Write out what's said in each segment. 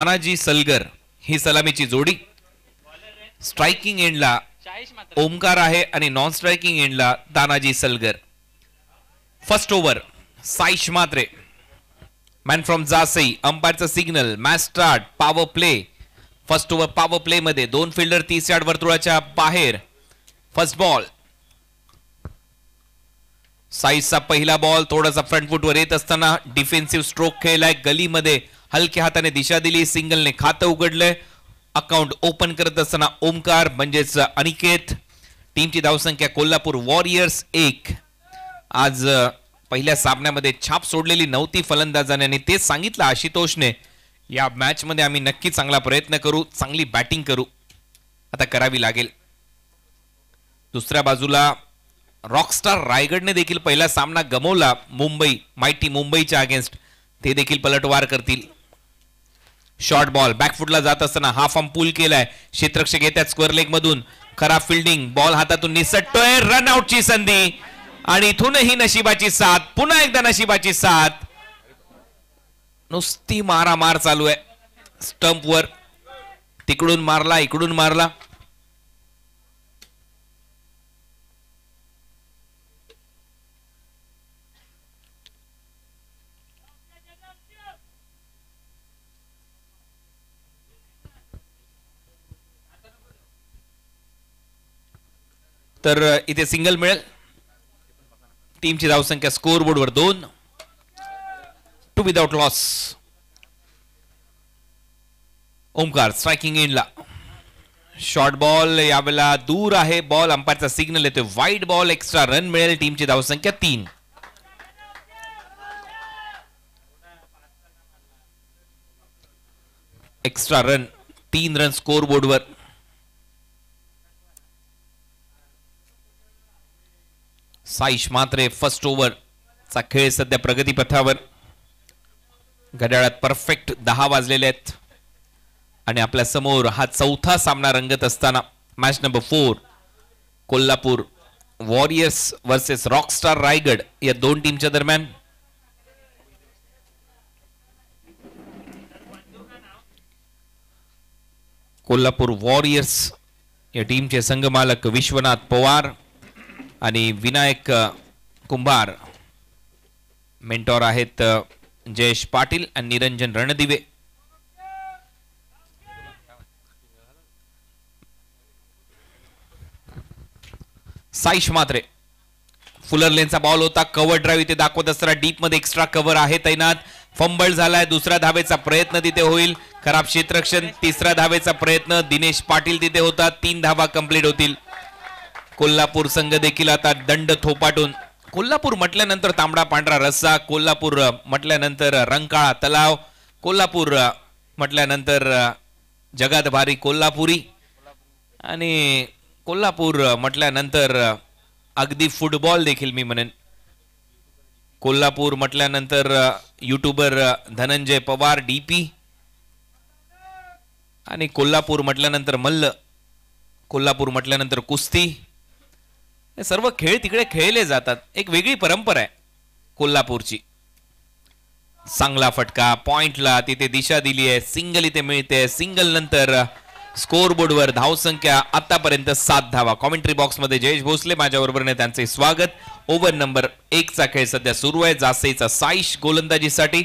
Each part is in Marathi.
तानाजी सलगर ही सलामीची जोडी. स्ट्राइकिंग एंडला ओमकार आहे आणि नॉन स्ट्राइकिंग एंडला Tanaji Salgar. First over Saish Mhatre man from Jasai. अंपायरचा signal match start. Power play. First over power play मध्ये दोन फिल्डर 30 यार्ड वर्तुळाच्या बाहेर. First ball. साईशचा पहिला बॉल थोडासा फ्रंट फुटवर येत असताना डिफेन्सिव्ह स्ट्रोक खेळलाय. गलीमध्ये हलक्या हाताने दिशा दिली. सिंगलने खातं उघडलंय. अकाउंट ओपन करत असताना ओमकार म्हणजेच अनिकेत. टीमची धावसंख्या कोल्हापूर वॉरियर्स 1. आज पहिल्या सामन्यामध्ये छाप सोडलेली नव्हती फलंदाजाने आणि तेच सांगितलं आशुतोषने, या मॅच मध्ये आम्ही नक्की चांगला प्रयत्न करू, चांगली बॅटिंग करू, आता करावी लागेल. दुसऱ्या बाजूला रॉकस्टार रायगडने देखील पहिला सामना गमावला मुंबई माइटी मुंबईच्या अगेन्स्ट. ते देखील पलटवार करतील. शॉर्ट बॉल बॅकफुटला जात असताना हाफ आर्म पूल केलाय. क्षेत्ररक्षक येतात स्क्वेअर लेग मधून. खराब फिल्डिंग. बॉल हातातून निसटतोय. रन आउटची संधी आणि इथूनही नशिबाची साथ. पुन्हा एकदा नशिबाची साथ. नुसती मारामार चालू आहे स्टंपवर. तिकडून मारला इकडून मारला. तर इथे सिंगल मिळेल. टीमची धावसंख्या स्कोर बोर्डवर 2. 2 विदाउट लॉस. ओमकार स्ट्राइकिंग एंडला. शॉर्ट बॉल यावेळेला दूर आहे. बॉल अंपायरचा सिग्नल येतो वाईड बॉल. एक्स्ट्रा रन मिळेल. टीमची धावसंख्या 3. एक्स्ट्रा रन 3 रन स्कोर बोर्डवर. साईश मात्रे फर्स्ट ओव्हर चा खेळ सध्या प्रगतीपथावर. घड्याळात परफेक्ट 10 वाजलेले आहेत आणि आपल्या समोर हा चौथा सामना रंगत असताना match number 4 Kolhapur warriors versus Rockstar Raigad या दोन टीमच्या दरम्यान. कोल्हापूर वॉरियर्स या टीमचे संघमालक विश्वनाथ पवार आणि विनायक कुंभार. मेंटॉर आहेत जयेश पाटील आणि निरंजन रणदिवे. साईश मात्रे फुलर लेनचा बॉल होता. कव्हर ड्राईव्ह इथे दाखवत असताना डीप मध्ये एक्स्ट्रा कव्हर आहे तैनात. फंबल झालाय. दुसऱ्या धावेचा प्रयत्न तिथे होईल. खराब क्षेत्ररक्षण. तिसऱ्या धावेचा प्रयत्न दिनेश पाटील तिथे होता. 3 धावा कंप्लीट होतील. कोल्हापूर संघ देखील आता दंड थोपाटून. कोल्हापूर म्हटल्यानंतर तांबडा पांढरा रस्सा. कोल्हापूर म्हटल्यानंतर रंकाळा तलाव. कोल्हापूर म्हटल्यानंतर जगात भारी कोल्हापुरी. आणि कोल्हापूर म्हटल्यानंतर अगदी फुटबॉल देखील मी म्हणेन. कोल्हापूर म्हटल्यानंतर युट्यूबर धनंजय पवार डीपी. आणि कोल्हापूर म्हटल्यानंतर मल्ल. कोल्हापूर म्हटल्यानंतर कुस्ती. हे सर्व खेळ तिकडे खेळले जातात. एक वेगळी परंपरा आहे कोल्हापूरची. चांगला फटका पॉइंटला तिथे दिशा दिली आहे. सिंगल इथे मिळते. सिंगल नंतर स्कोर बोर्डवर धावसंख्या आतापर्यंत 7 धावा. कॉमेंट्री बॉक्स मध्ये जयेश भोसले माझ्याबरोबर त्यांचे स्वागत. ओव्हर नंबर 1 चा खेळ सध्या सुरू आहे. जासईचा साईश गोलंदाजीसाठी.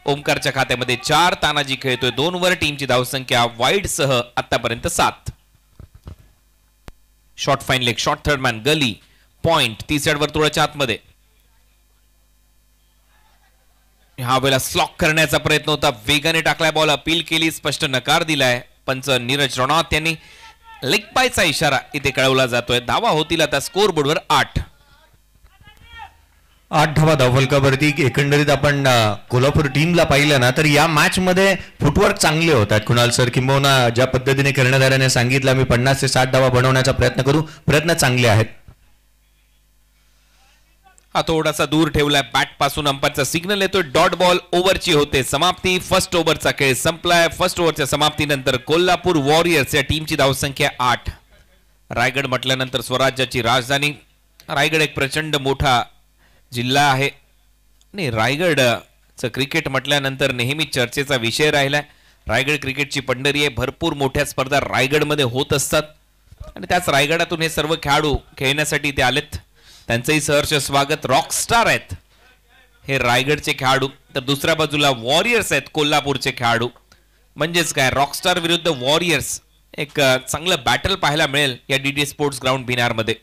ओमकारच्या खात्यामध्ये 4. तानाजी खेळतोय 2 वर. टीमची धावसंख्या वाईड सह आतापर्यंत 7. Short fine leg. Short third man. Gully point 30 yard वर्तुळाच्या आतमध्ये. ह्या वेळेला स्लॉक करण्याचा प्रयत्न होता. वेगाने टाकलाय बॉल. अपील केली. स्पष्ट नकार दिलाय पंच नीरज रणौत यांनी. लेग बायचा इशारा इथे कळवला जातोय. धावा होतील आता स्कोर बोर्डवर 8. 8 धावा धावफलकावरती. एकंदरीत आपण कोल्हापूर टीमला पाहिलं ना तर या मॅच मध्ये फुटवर्क चांगले होतात. कुणाल सर किंबहुना ज्या पद्धतीने कर्णधाराने सांगितलं आम्ही 50 ते 60 धावा बनवण्याचा प्रयत्न करू. प्रयत्न चांगले आहेत. हा थोडासा दूर ठेवलाय बॅट पासून. अंपायरचा सिग्नल येतोय. Dot ball. ओव्हरची होते समाप्ती. फर्स्ट ओव्हरचा खेळ संपलाय. फर्स्ट ओव्हरच्या समाप्तीनंतर कोल्हापूर वॉरियर्स या टीमची धावसंख्या 8. रायगड म्हटल्यानंतर स्वराज्याची राजधानी. रायगड एक प्रचंड मोठा जिल्हा आहे आणि रायगडचं क्रिकेट म्हटल्यानंतर नेहमी चर्चेचा विषय राहिलाय. रायगड क्रिकेटची पंढरी आहे. भरपूर मोठ्या स्पर्धा रायगडमध्ये होत असतात आणि त्याच रायगडातून हे सर्व खेळाडू खेळण्यासाठी ते आलेत. त्यांचंही सहर्ष स्वागत. रॉकस्टार आहेत हे रायगडचे खेळाडू, तर दुसऱ्या बाजूला वॉरियर्स आहेत कोल्हापूरचे खेळाडू. म्हणजेच काय, रॉकस्टार विरुद्ध वॉरियर्स, एक चांगलं बॅटल पाहायला मिळेल या डीडी स्पोर्ट्स ग्राउंड भिनारमध्ये.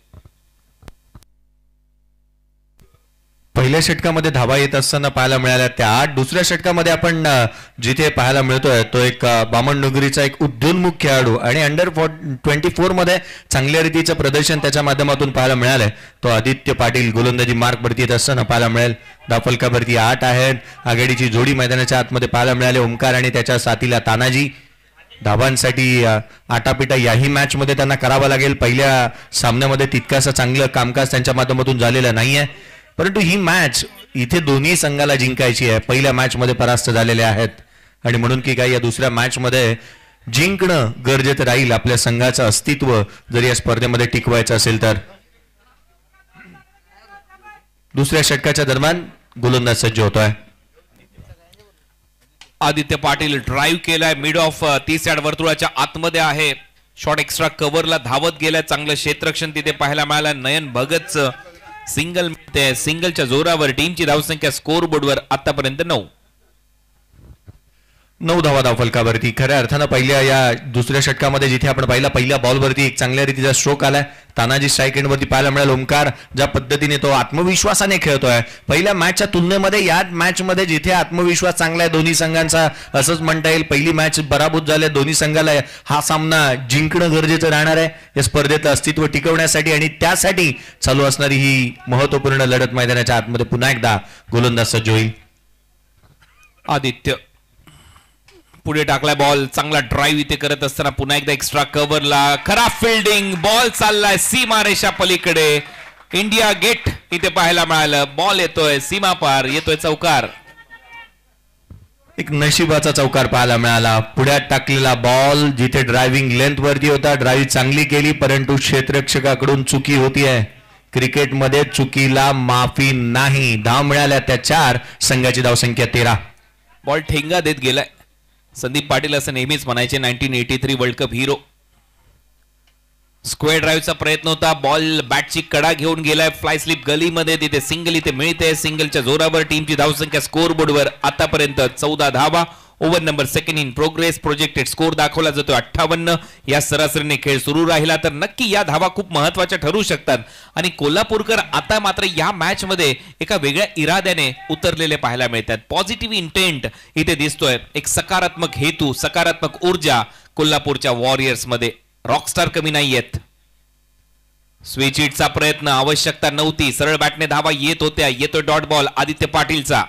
पहिल्या षटकामध्ये धावा येत असताना पाहायला मिळाल्या त्या 8. दुसऱ्या षटकामध्ये आपण जिथे पाहायला मिळतोय तो एक बामणनगरीचा एक उद्योन्मुख खेळाडू आणि अंडर 24 मध्ये चांगल्या रीतीचं प्रदर्शन त्याच्या माध्यमातून पाहायला मिळालंय. तो आदित्य पाटील गोलंदाजी मार्कवरती येत असताना पाहायला मिळेल. धावफलकावरती 8 आहेत. आघाडीची जोडी मैदानाच्या आतमध्ये पाहायला मिळाली. ओमकार आणि त्याच्या साथीला तानाजी. धावांसाठी आटापिटा याही मॅच मध्ये त्यांना करावा लागेल. पहिल्या सामन्यामध्ये तितकासा चांगलं कामकाज त्यांच्या माध्यमातून झालेलं नाहीये, परंतु ही मॅच इथे दोन्ही संघाला जिंकायची आहे. पहिल्या मॅच मध्ये परास्त झालेले आहेत आणि म्हणून की काय या दुसऱ्या मॅच मध्ये जिंकणं गरजेचं राहील आपल्या संघाचं अस्तित्व जर या स्पर्धेमध्ये टिकवायचं असेल तर. दुसऱ्या षटकाच्या दरम्यान गोलंदाज सज्ज होतोय. आदित्य पाटील ड्राईव्ह केलाय मिड ऑफ 30 यार्ड वर्तुळाच्या आतमध्ये आहे. शॉट एक्स्ट्रा कव्हरला धावत गेलाय. चांगलं क्षेत्ररक्षण तिथे पाहायला मिळालं. नयन भगतचं सिंगल मिळते. सिंगलच्या जोरावर टीमची धावसंख्या स्कोर बोर्डवर आतापर्यंत 9 धावा धावफलकावरती. खऱ्या अर्थानं पहिल्या या दुसऱ्या षटकामध्ये जिथे आपण पाहिला पहिल्या बॉलवरती एक चांगल्या रीतीचा स्ट्रोक आलाय. तानाजी स्ट्राईक एंडवरती पाहायला मिळाला. ओमकार ज्या पद्धतीने तो आत्मविश्वासाने खेळतोय पहिल्या मॅचच्या तुलनेमध्ये या मॅच मध्ये जिथे आत्मविश्वास चांगला आहे दोन्ही संघांचा असंच म्हणता येईल. पहिली मॅच पराभूत झाले. दोन्ही संघाला हा सामना जिंकणं गरजेचं राहणार आहे या स्पर्धेतलं अस्तित्व टिकवण्यासाठी आणि त्यासाठी चालू असणारी ही महत्वपूर्ण लढत मैदानाच्या आतमध्ये पुन्हा एकदा गोलंदाज सज्ज होईल. आदित्य पुढे टाकलाय बॉल. चांगला ड्राईव्ह इथे करत असताना पुन्हा एकदा एक्स्ट्रा कव्हरला. खराब फिल्डिंग. बॉल चाललाय सीमारेषा पलीकडे. इंडिया गेट इथे पाहायला मिळालं. बॉल येतोय सीमा पार. येतोय चौकार. एक नशिबाचा चौकार पाहायला मिळाला. पुढ्यात टाकलेला बॉल जिथे ड्रायव्हिंग लेंथ वरती होता. ड्राईव्ह चांगली केली परंतु क्षेत्ररक्षकाकडून चुकी होतीये. क्रिकेटमध्ये चुकीला माफी नाही. धाव मिळाल्या त्या 4. संघाची धावसंख्या 13. बॉल ठेंगा देत गेलाय. संदीप पाटील असं नेहमीच म्हणायचे 1983 वर्ल्ड कप हिरो. स्क्वेअर ड्राईव्हचा प्रयत्न होता. बॉल बॅटची कडा घेऊन गेलाय. फ्लाय स्लिप गलीमध्ये. तिथे सिंगल इथे मिळते. सिंगलच्या जोरावर टीमची धावसंख्या स्कोर बोर्डवर आतापर्यंत 14 धावा. Over number 2 in progress. Projected score दाखवला जातो 58. या सरासरीने खेळ सुरू राहिला तर नक्की या धावा खूप महत्वाच्या ठरू शकतात आणि कोल्हापूरकर आता मात्र या मॅच मध्ये एका वेगळ्या इराद्याने उतरलेले पाहायला मिळतात. पॉझिटिव्ह इंटेंट इथे दिसतोय. एक सकारात्मक हेतू, सकारात्मक ऊर्जा कोल्हापूरच्या वॉरियर्स मध्ये. रॉकस्टार कमी नाहीयेत. स्विच हिटचा प्रयत्न, आवश्यकता नव्हती. सरळ बॅटने धावा येत होत्या. येतोय डॉट बॉल आदित्य पाटीलचा.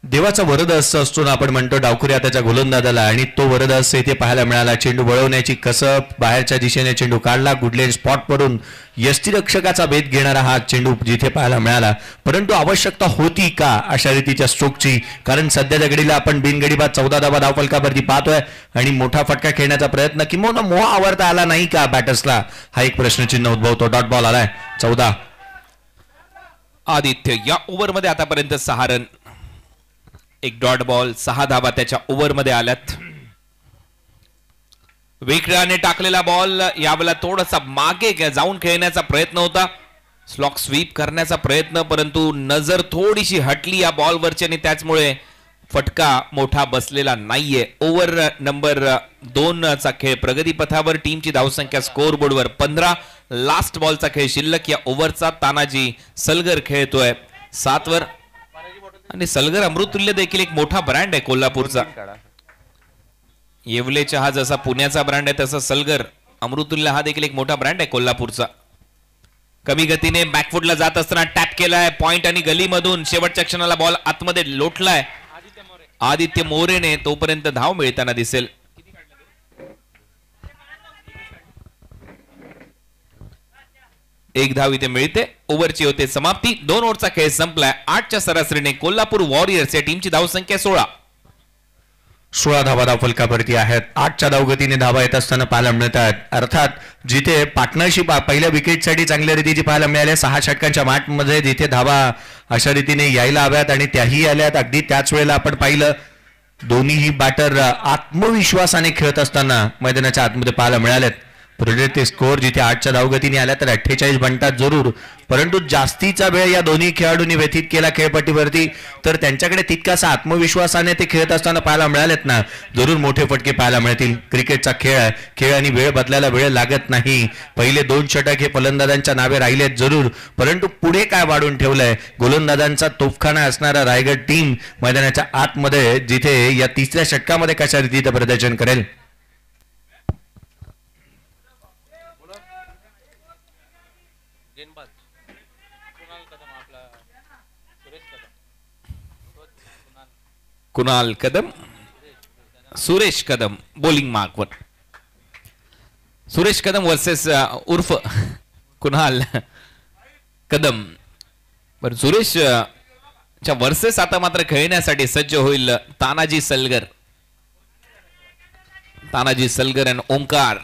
देवाचा वरदहस्त असतो ना आपण म्हणतो डावखुऱ्या त्याच्या गोलंदाजाला आणि तो वरदहस्त इथे पाहायला मिळाला. चेंडू वळवण्याची कसब. बाहेरच्या दिशेने चेंडू काढला. गुडलेन स्पॉट पडून यष्टीरक्षकाचा भेद घेणारा हा चेंडू जिथे पाहायला मिळाला. परंतु आवश्यकता होती का अशा रीतीच्या स्ट्रोकची? कारण सध्याच्या घडीला आपण बिनगडी बाद 14 धावा धावफलकावरती पाहतोय आणि मोठा फटका खेळण्याचा प्रयत्न किंवा मोह आवरता आला नाही का बॅटर्सला, हा एक प्रश्नचिन्ह उद्भवतो. डॉट बॉल आलाय 14. आदित्य या ओव्हरमध्ये आतापर्यंत 6 रन. एक डॉट बॉल. 6 धावा त्याच्या ओव्हरमध्ये आल्यात. वेगळ्याने टाकलेला बॉल यावेळेला थोडासा मागे जाऊन खेळण्याचा प्रयत्न होता. स्लॉक स्वीप करण्याचा प्रयत्न परंतु नजर थोडीशी हटली या बॉलवरची आणि त्याचमुळे फटका मोठा बसलेला नाहीये. ओव्हर नंबर 2 चा खेळ प्रगती पथावर. टीमची धावसंख्या स्कोर बोर्डवर 15. लास्ट बॉलचा खेळ शिल्लक या ओव्हरचा. तानाजी सलगर खेळतोय 7 वर आणि सलगर अमृततुल्य देखील एक मोठा ब्रँड आहे कोल्हापूरचा. येवले चहा जसा पुण्याचा ब्रँड आहे तसा सलगर अमृततुल्य हा देखील एक मोठा ब्रँड आहे कोल्हापूरचा. कमी गतीने बॅकफुटला जात असताना टॅप केलाय. पॉइंट आणि गलीमधून शेवटच्या क्षणाला बॉल आतमध्ये लोटलाय. आदित्य मोरेने तोपर्यंत धाव मिळताना दिसेल. एक धाव इथे मिळते. ओव्हरची होते समाप्ती. 2 ओव्हरचा खेळ संपलाय. 8च्या सरासरीने कोल्हापूर वॉरियर्स या टीमची धावसंख्या 16. 16 धावा धावफलकावरती आहेत. 8च्या धावगतीने धावा येत असताना पाहायला मिळतात. अर्थात जिथे पार्टनरशिप पहिल्या विकेटसाठी चांगल्या रीतीची पाहायला मिळाल्या 6 षटकांच्या मॅचमध्ये जिथे धावा अशा रीतीने यायला हव्यात आणि त्याही आल्यात. अगदी त्याच वेळेला आपण पाहिलं दोन्हीही बॅटर आत्मविश्वासाने खेळत असताना मैदानाच्या आतमध्ये पाहायला मिळालेत. प्रोजेक्ट स्कोअर जिथे 8च्या धावगतीने आल्या तर 48 बनतात जरूर, परंतु जास्तीचा वेळ या दोन्ही खेळाडूंनी व्यतीत केला खेळपट्टीवरती, तर त्यांच्याकडे तितकासा आत्मविश्वासाने ते खेळत असताना पाहायला मिळालेत ना, जरूर मोठे फटके पाहायला मिळतील. क्रिकेटचा खेळ आहे, खेळ आणि वेळ बदलायला वेळ लागत नाही. पहिले 2 षटक हे फलंदाजांच्या नावे राहिलेत जरूर, परंतु पुढे काय वाढून ठेवलंय गोलंदाजांचा तोफखाना असणारा रायगड टीम मैदानाच्या आतमध्ये, जिथे या 3ऱ्या षटकामध्ये कशा रीतीचं प्रदर्शन करेल. कुणाल कदम, सुरेश कदम बॉलिंग मार्कवर. सुरेश कदम वर्सेस उर्फ कुणाल कदम. पण सुरेश च्या वर्सेस आता मात्र खेळण्यासाठी सज्ज होईल तानाजी सलगर. तानाजी सलगर आणि ओंकार.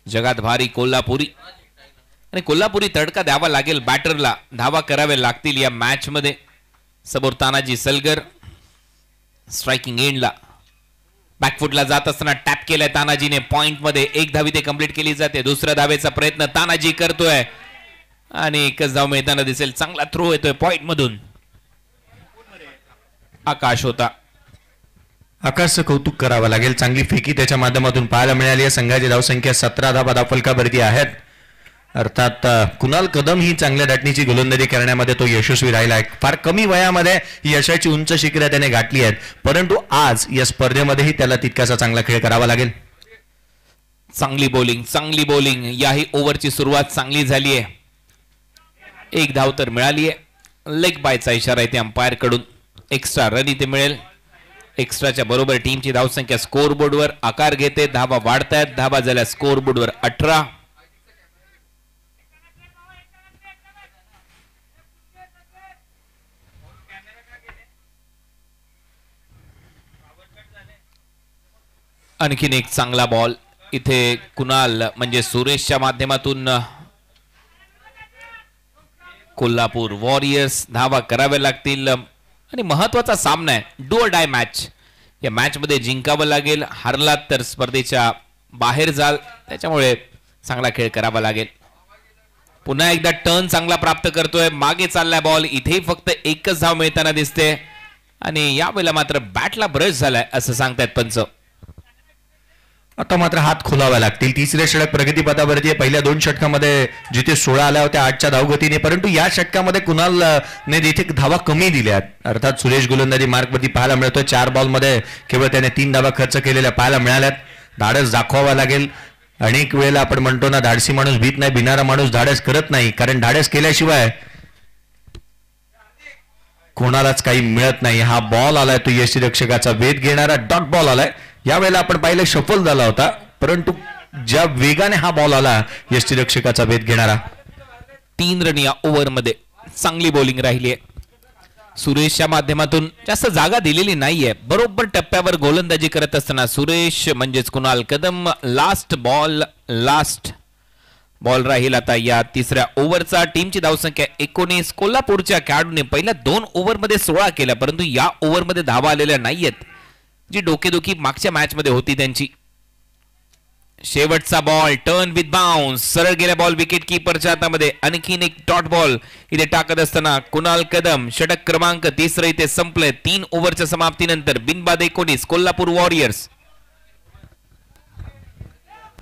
जगात भारी कोल्हापुरी, आणि कोल्हापुरी तडका द्यावा लागेल बॅटरला, धावा करावे लागतील या मॅच मध्ये. समोर तानाजी सलगर स्ट्रायकिंग एंडला बॅकफुटला जात असताना टॅप केलाय तानाजीने. पॉइंट मध्ये 1 धावी ते कंप्लीट केली जाते. दुसऱ्या धावेचा प्रयत्न तानाजी करतोय आणि एकच धाव मिळताना दिसेल. चांगला थ्रो येतोय पॉइंट मधून. आकाश होता. आकाशचं कौतुक करावं लागेल, चांगली फेकी त्याच्या माध्यमातून पाहायला मिळाली आहे. संघाची धावसंख्या 17 धावा धावफलकावरती आहेत. अर्थात कुणाल कदम ही चांगल्या दाटणीची गोलंदाजी करण्यामध्ये तो यशस्वी राहिला आहे. फार कमी वयामध्ये यशाची उंच शिखरे त्याने गाठली आहेत, परंतु आज या स्पर्धेमध्येही त्याला तितकासा चांगला खेळ करावा लागेल. चांगली बॉलिंग याही ओव्हरची सुरुवात चांगली झाली आहे. 1 धाव तर मिळाली आहे. लेग बायचा इशारा आहे ते अंपायर कडून. एक्स्ट्रा रन इथे मिळेल. एक्स्ट्राच्या बरोबर टीमची धावसंख्या स्कोअर बोर्डवर आकार घेते. धावा वाढतायत. धावा झाल्या स्कोअर बोर्डवर 18. आणखीन एक चांगला बॉल इथे कुणाल म्हणजे सुरेशच्या माध्यमातून कोल्हापूर वॉरियर्स धावा कराव्या लागतील. आणि महत्वाचा सामना आहे, डू ऑर डाय मॅच. या मॅच मध्ये जिंकावं लागेल. हारलात तर स्पर्धेच्या बाहेर जाल, त्याच्यामुळे चांगला खेळ करावा लागेल. पुन्हा एकदा टर्न चांगला प्राप्त करतोय. मागे चाललाय बॉल. इथे फक्त 1च धाव मिळताना दिसते आणि यावेळेला मात्र बॅटला ब्रश झालाय असं सांगतायत पंच. आता मात्र हात खोलावे लागतील. 3रे षटक प्रगतीपथावरती आहे. पहिल्या 2 षटकामध्ये जिथे 16 आल्या होत्या 8च्या धावगतीने, परंतु या षटकामध्ये कुणालने जिथे धावा कमी दिल्यात. अर्थात सुरेश गोलंदाजी मार्कवरती पाहायला मिळतोय. 4 बॉलमध्ये केवळ त्याने 3 धावा खर्च केलेल्या पाहायला मिळाल्यात. धाडस दाखवावा लागेल. अनेक वेळेला आपण म्हणतो ना, धाडसी माणूस भीत नाही, भिणारा माणूस धाडस करत नाही, कारण धाडस केल्याशिवाय कोणालाच काही मिळत नाही. हा बॉल आलाय तो यष्टीरक्षकाचा वेध घेणारा डॉट बॉल आलाय. यावेळेला आपण पाहिलं शफल झाला होता, परंतु ज्या वेगाने हा बॉल आला यष्टीरक्षकाचा वेध घेणारा. 3 रन या ओव्हर मध्ये. चांगली बॉलिंग राहिली आहे. सुरेशच्या माध्यमातून जास्त जागा दिलेली नाहीये. बरोबर टप्प्यावर गोलंदाजी करत असताना सुरेश म्हणजेच कुणाल कदम लास्ट बॉल राहील आता या 3ऱ्या ओव्हरचा. टीमची धावसंख्या 19. कोल्हापूरच्या खेळाडूने पहिल्या 2 ओव्हरमध्ये 16 केल्या, परंतु या ओव्हरमध्ये धावा आलेल्या नाहीयेत, जी डोकेदुखी मागच्या मॅच मध्ये होती त्यांची. शेवटचा बॉल टर्न विथ बाउन्स. सरळ गेला बॉल विकेट कीपरच्या हातामध्ये. आणखीन एक डॉट बॉल इथे टाकत असताना कुणाल कदम. षटक क्रमांक 3 इथे संपलंय. 3 ओव्हरच्या समाप्तीनंतर बिनबाद 19 कोल्हापूर वॉरियर्स.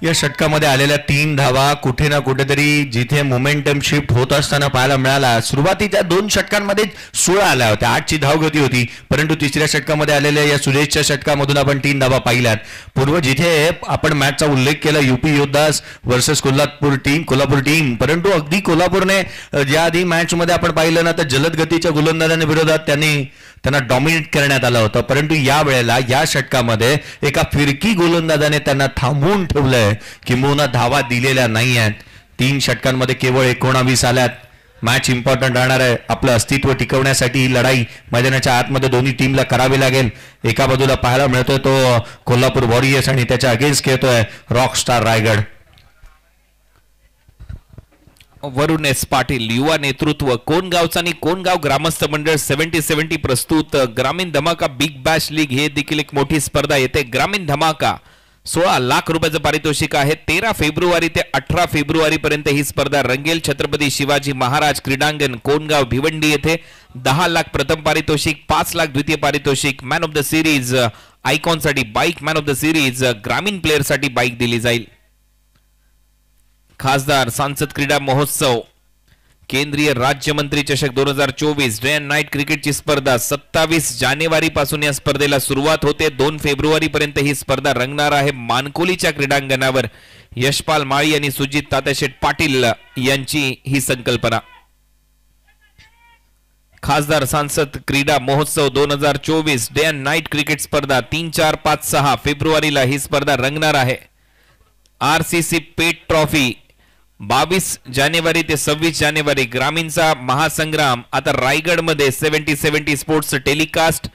या षटकामध्ये आलेल्या 3 धावा कुठे ना कुठेतरी जिथे मोमेंटम शिफ्ट होत असताना पाहायला मिळाला. सुरुवातीच्या 2 षटकांमध्ये 16 आल्या होत्या, 8ची धावगती होती, परंतु 3ऱ्या षटकामध्ये आलेल्या या सुरेशच्या षटकामधून आपण 3 धावा पाहिल्यात. पूर्व जिथे आपण मॅचचा उल्लेख केला युपी योद्धास वर्सेस कोल्हापूर टीम, परंतु अगदी कोल्हापूरने ज्या आधी मॅच मध्ये आपण पाहिलं ना, तर जलद गतीच्या गोलंदाजांच्या विरोधात त्यांना डॉमिनेट करण्यात आलं होतं, परंतु या वेळेला या षटकामध्ये एका फिरकी गोलंदाजाने त्यांना थांबवून ठेवलंय. किंबहुना धावा दिलेल्या नाही आहेत. 3 षटकांमध्ये केवळ 19 आल्यात. मॅच इम्पॉर्टंट राहणार आहे. आपलं अस्तित्व टिकवण्यासाठी ही लढाई मैदानाच्या आतमध्ये दोन्ही टीमला करावी लागेल. एका बाजूला पाहायला मिळतोय तो कोल्हापूर वॉरियर्स आणि त्याच्या अगेन्स्ट खेळतोय रॉक स्टार रायगड. वरुण एस पाटील युवा नेतृत्व कोण गावचा आणि कोण गाव ग्रामस्थ मंडळ 70-70 प्रस्तुत ग्रामीण धमाका बिग बॅश लीग हे देखील एक मोठी स्पर्धा येते. ग्रामीण धमाका 16 लाख रुपयाचं पारितोषिक आहे. 13 फेब्रुवारी ते 18 फेब्रुवारी पर्यंत ही स्पर्धा रंगेल. छत्रपती शिवाजी महाराज क्रीडांगण कोणगाव भिवंडी येथे 10 लाख प्रथम पारितोषिक, 5 लाख द्वितीय पारितोषिक. Man of the series icon साठी bike, man of the series ग्रामीण प्लेअर साठी बाईक दिली जाईल. खासदार सांसद क्रीडा महोत्सव केंद्रीय राज्यमंत्री चषक 2024 डे अँड नाईट क्रिकेटची स्पर्धा 27 जानेवारी पासून या स्पर्धेला सुरुवात होते. 2 फेब्रुवारी पर्यंत ही स्पर्धा रंगणार आहे मानकोलीच्या क्रीडांगणावर. यशपाल माळी आणि सुजित तात्याशेठ पाटील यांची ही संकल्पना. खासदार सांसद क्रीडा महोत्सव 2024 डे अँड नाईट क्रिकेट स्पर्धा 3, 4, 5, 6 फेब्रुवारीला ही स्पर्धा रंगणार आहे. RCC पेट ट्रॉफी 22 जानेवारी ते 26 जानेवारी ग्रामीणचा महासंग्राम आता रायगडमध्ये 70-70 स्पोर्ट्स टेलिकास्ट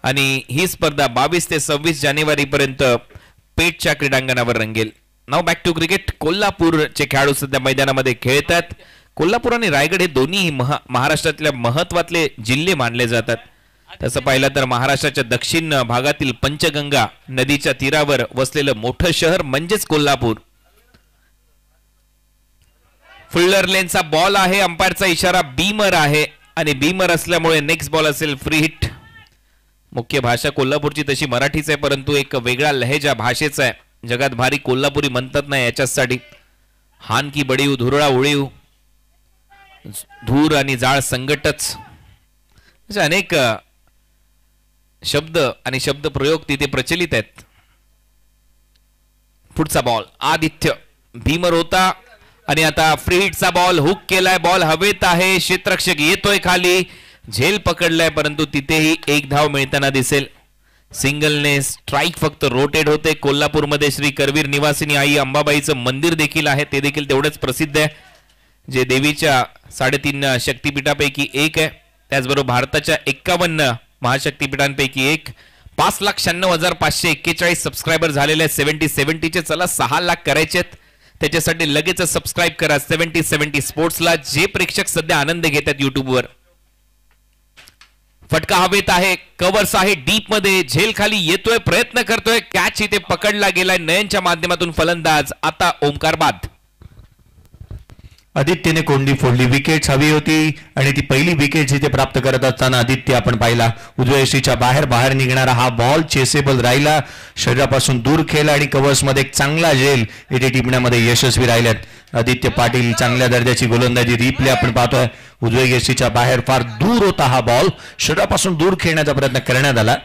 आणि ही स्पर्धा 22 ते 26 जानेवारी पर्यंत पेटच्या क्रीडांगणावर रंगेल. नाव बॅक टू क्रिकेट. कोल्हापूरचे खेळाडू सध्या मैदानामध्ये खेळतात. कोल्हापूर आणि रायगड हे दोन्ही महाराष्ट्रातल्या महत्वातले जिल्हे मानले जातात. तसं पाहिलं तर महाराष्ट्राच्या दक्षिण भागातील पंचगंगा नदीच्या तीरावर वसलेलं मोठं शहर म्हणजेच कोल्हापूर. फुल्लर लेनचा बॉल आहे. अंपायरचा इशारा बीमर आहे आणि बीमर असल्यामुळे नेक्स्ट बॉल असेल फ्री हिट. मुख्य भाषा कोल्हापूरची तशी मराठीच आहे, परंतु एक वेगळा लहेजा भाषेचा आहे. जगात भारी कोल्हापुरी म्हणतात ना याच्यासाठी. हान की बडीव धुरळा उळीव धूर आणि जाळ संगटच असे अनेक शब्द आणि शब्द प्रयोग तिथे प्रचलित आहेत. पुढचा बॉल आदित्य भीमर होता आणि आता फ्री हिटचा बॉल हुक केलाय. बॉल हवेत आहे. क्षेत्ररक्षक येतोय खाली, झेल पकडलाय, परंतु तिथेही एक धाव मिळताना दिसेल. सिंगलने स्ट्राईक फक्त रोटेट होते. कोल्हापूरमध्ये श्री करवीर निवासिनी आई अंबाबाईचं मंदिर देखील आहे. ते देखील तेवढंच प्रसिद्ध आहे, जे देवीच्या 3.5 शक्तिपीठापैकी एक आहे. त्याचबरोबर भारताच्या 51 महाशक्तिपीठांपैकी एक. 5,96,541 सबस्क्रायबर झालेले 70-70 चे. चला 6 लाख करायचेत. त्याच्यासाठी लगेच सबस्क्राईब करा 70-70 स्पोर्ट्सला. जे प्रेक्षक सध्या आनंद घेतात युट्यूबवर. फटका हवेत आहे. कव्हर्स आहे डीप मध्ये. झेल खाली येतोय, प्रयत्न करतोय. कॅच इथे पकडला गेलाय नयनच्या माध्यमातून. फलंदाज आता ओमकार बाद. आदित्यने कोंडी फोडली. विकेट हवी होती आणि ती पहिली विकेट जिथे प्राप्त करत असताना आदित्य आपण पाहिला उजव्या यष्टीच्या बाहेर निघणारा हा बॉल चेसेबल राहिला. शरीरापासून दूर खेळला आणि कव्हर्समध्ये एक चांगला झेल इथे टिपण्यामध्ये यशस्वी राहिल्यात. आदित्य पाटील चांगल्या दर्जाची गोलंदाजी. रिप्ले आपण पाहतोय. उजव्या यष्टीच्या बाहेर फार दूर होता हा बॉल. शरीरापासून दूर खेळण्याचा प्रयत्न करण्यात आला.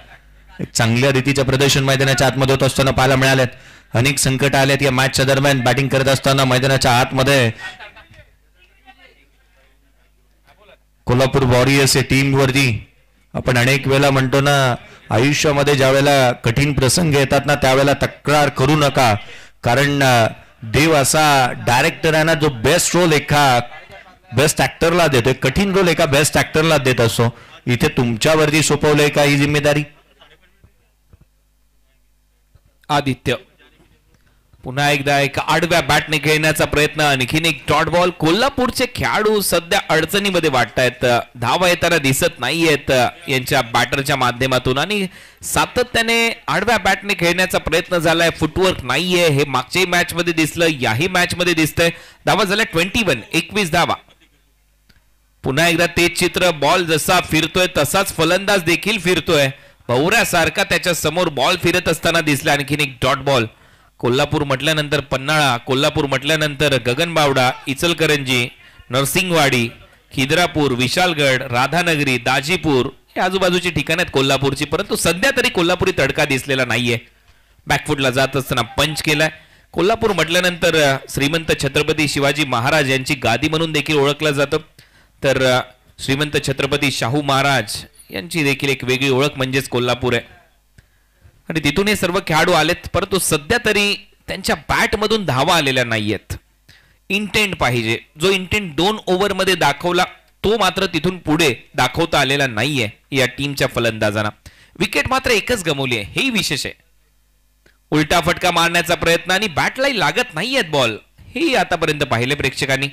एक चांगल्या रीतीचं प्रदर्शन मैदानाच्या आतमध्ये होत असताना पाहायला मिळाल्यात. अनेक संकट आल्यात या मॅचच्या दरम्यान. बॅटिंग करत असताना मैदानाच्या आतमध्ये कोल्हापूर वॉरियर्स या टीम वरती आपण अनेक वेळा म्हणतो ना, आयुष्यामध्ये ज्या वेळेला कठीण प्रसंग येतात ना त्यावेळेला तक्रार करू नका, कारण देव असा डायरेक्टर आहे ना जो बेस्ट रोल एका बेस्ट ऍक्टरला देतो. कठीण रोल एका बेस्ट ऍक्टरला देत असतो. इथे तुमच्यावरती सोपवलंय का ही जिम्मेदारी? आदित्य पुन्हा एकदा एक आडव्या बॅटने खेळण्याचा प्रयत्न. आणखीन एक डॉट बॉल. कोल्हापूरचे खेळाडू सध्या अडचणीमध्ये वाटतायत. धावा येताना दिसत नाहीयेत यांच्या बॅटरच्या माध्यमातून आणि सातत्याने आडव्या बॅटने खेळण्याचा प्रयत्न झालाय. फुटवर्क नाहीये. हे मागच्याही मॅच मध्ये दिसलं, याही मॅच मध्ये दिसतंय. धावा झाल्या 21 धावा. पुन्हा एकदा तेच चित्र. बॉल जसा फिरतोय तसाच फलंदाज देखील फिरतोय. भवऱ्यासारखा त्याच्या समोर बॉल फिरत असताना दिसला. आणखीन एक डॉट बॉल. कोल्हापूर म्हटल्यानंतर पन्हाळा, कोल्हापूर म्हटल्यानंतर गगनबावडा, इचलकरंजी, नरसिंगवाडी, खिद्रापूर, विशालगड, राधानगरी, दाजीपूर हे आजूबाजूची ठिकाणं आहेत कोल्हापूरची, परंतु सध्या तरी कोल्हापुरी तडका दिसलेला नाहीये. बॅकफुटला जात असताना पंच केलाय. कोल्हापूर म्हटल्यानंतर श्रीमंत छत्रपती शिवाजी महाराज यांची गादी म्हणून देखील ओळखलं जातं. तर श्रीमंत छत्रपती शाहू महाराज यांची देखील एक वेगळी ओळख म्हणजेच कोल्हापूर आहे. आणि तिथून हे सर्व खेळाडू आलेत, परंतु सध्या तरी त्यांच्या बॅटमधून धावा आलेल्या नाहीयेत. इंटेंट पाहिजे. जो इंटेंट 2 ओव्हरमध्ये दाखवला तो मात्र तिथून पुढे दाखवता आलेला नाहीये या टीमच्या फलंदाजांना. विकेट मात्र एकच गमावली आहे, हेही विशेष आहे. उलटा फटका मारण्याचा प्रयत्न आणि बॅटलाही लागत नाहीयेत बॉल, हे आतापर्यंत पाहिले प्रेक्षकांनी.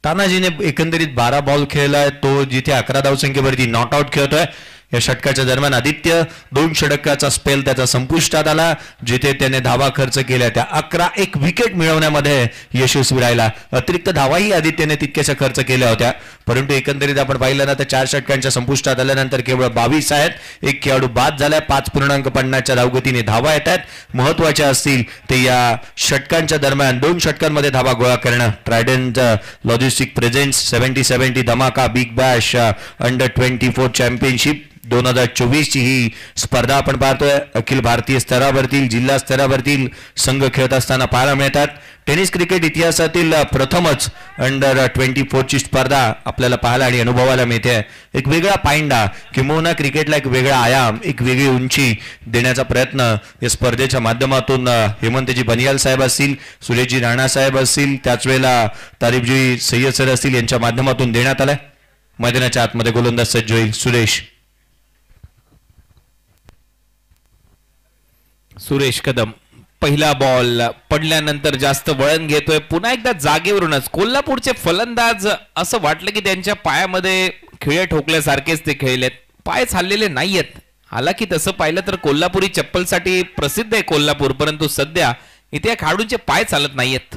तानाजीने एकंदरीत 12 बॉल खेळलाय, तो जिथे 11 धावसंख्येवरती नॉट आउट खेळतोय. या षटकाच्या दरम्यान आदित्य 2 षटकाचा स्पेल त्याचा संपुष्टात आला, जिथे त्याने धावा खर्च केल्या त्या 11 एक विकेट मिळवण्यामध्ये यशस्वी राहिला. अतिरिक्त धावाही आदित्यने तितक्याशा खर्च केल्या होत्या, परंतु एकंदरीत आपण पाहिलं ना तर 4 षटकांच्या संपुष्टात आल्यानंतर केवळ 22 आहेत. एक खेळाडू बाद झालाय. 5.50च्या धावगतीने धावा येत आहेत. महत्वाच्या असतील ते या षटकांच्या दरम्यान 2 षटकांमध्ये धावा गोळा करणं. ट्रायडंट लॉजिस्टिक प्रेझेंट्स 70-70 धमाका बिग बॅश अंडर 24 चॅम्पियनशिप 2024 ची ही स्पर्धा आपण पाहतोय. अखिल भारतीय स्तरावरतील, जिल्हा स्तरावरतील संघ खेळत असताना पाहायला मिळतात. टेनिस क्रिकेट इतिहासातील प्रथमच अंडर 24 ची स्पर्धा आपल्याला पाहायला आणि अनुभवायला मिळते. एक वेगळा पायंडा किंवा क्रिकेटला एक वेगळा आयाम, एक वेगळी उंची देण्याचा प्रयत्न या स्पर्धेच्या माध्यमातून हेमंतजी बनियाल साहेब असतील, सुरेशजी राणा साहेब असतील, त्याच वेळेला तारीफजी सय्यद सर असतील यांच्या माध्यमातून देण्यात आलाय. मैदानाच्या आतमध्ये गोलंदाज सज्ज होईल सुरेश कदम. पहिला बॉल पडल्यानंतर जास्त वळण घेतोय. पुन्हा एकदा जागेवरूनच कोल्हापूरचे फलंदाज असं वाटलं की त्यांच्या पायामध्ये खिळे ठोकल्यासारखेच ते खेळलेत. पाय चाललेले नाहीयेत. हालाकी तसं पाहिलं तर कोल्हापुरी चप्पलसाठी प्रसिद्ध आहे कोल्हापूर, परंतु सध्या इथे या खेळाडूंचे पाय चालत नाहीयेत.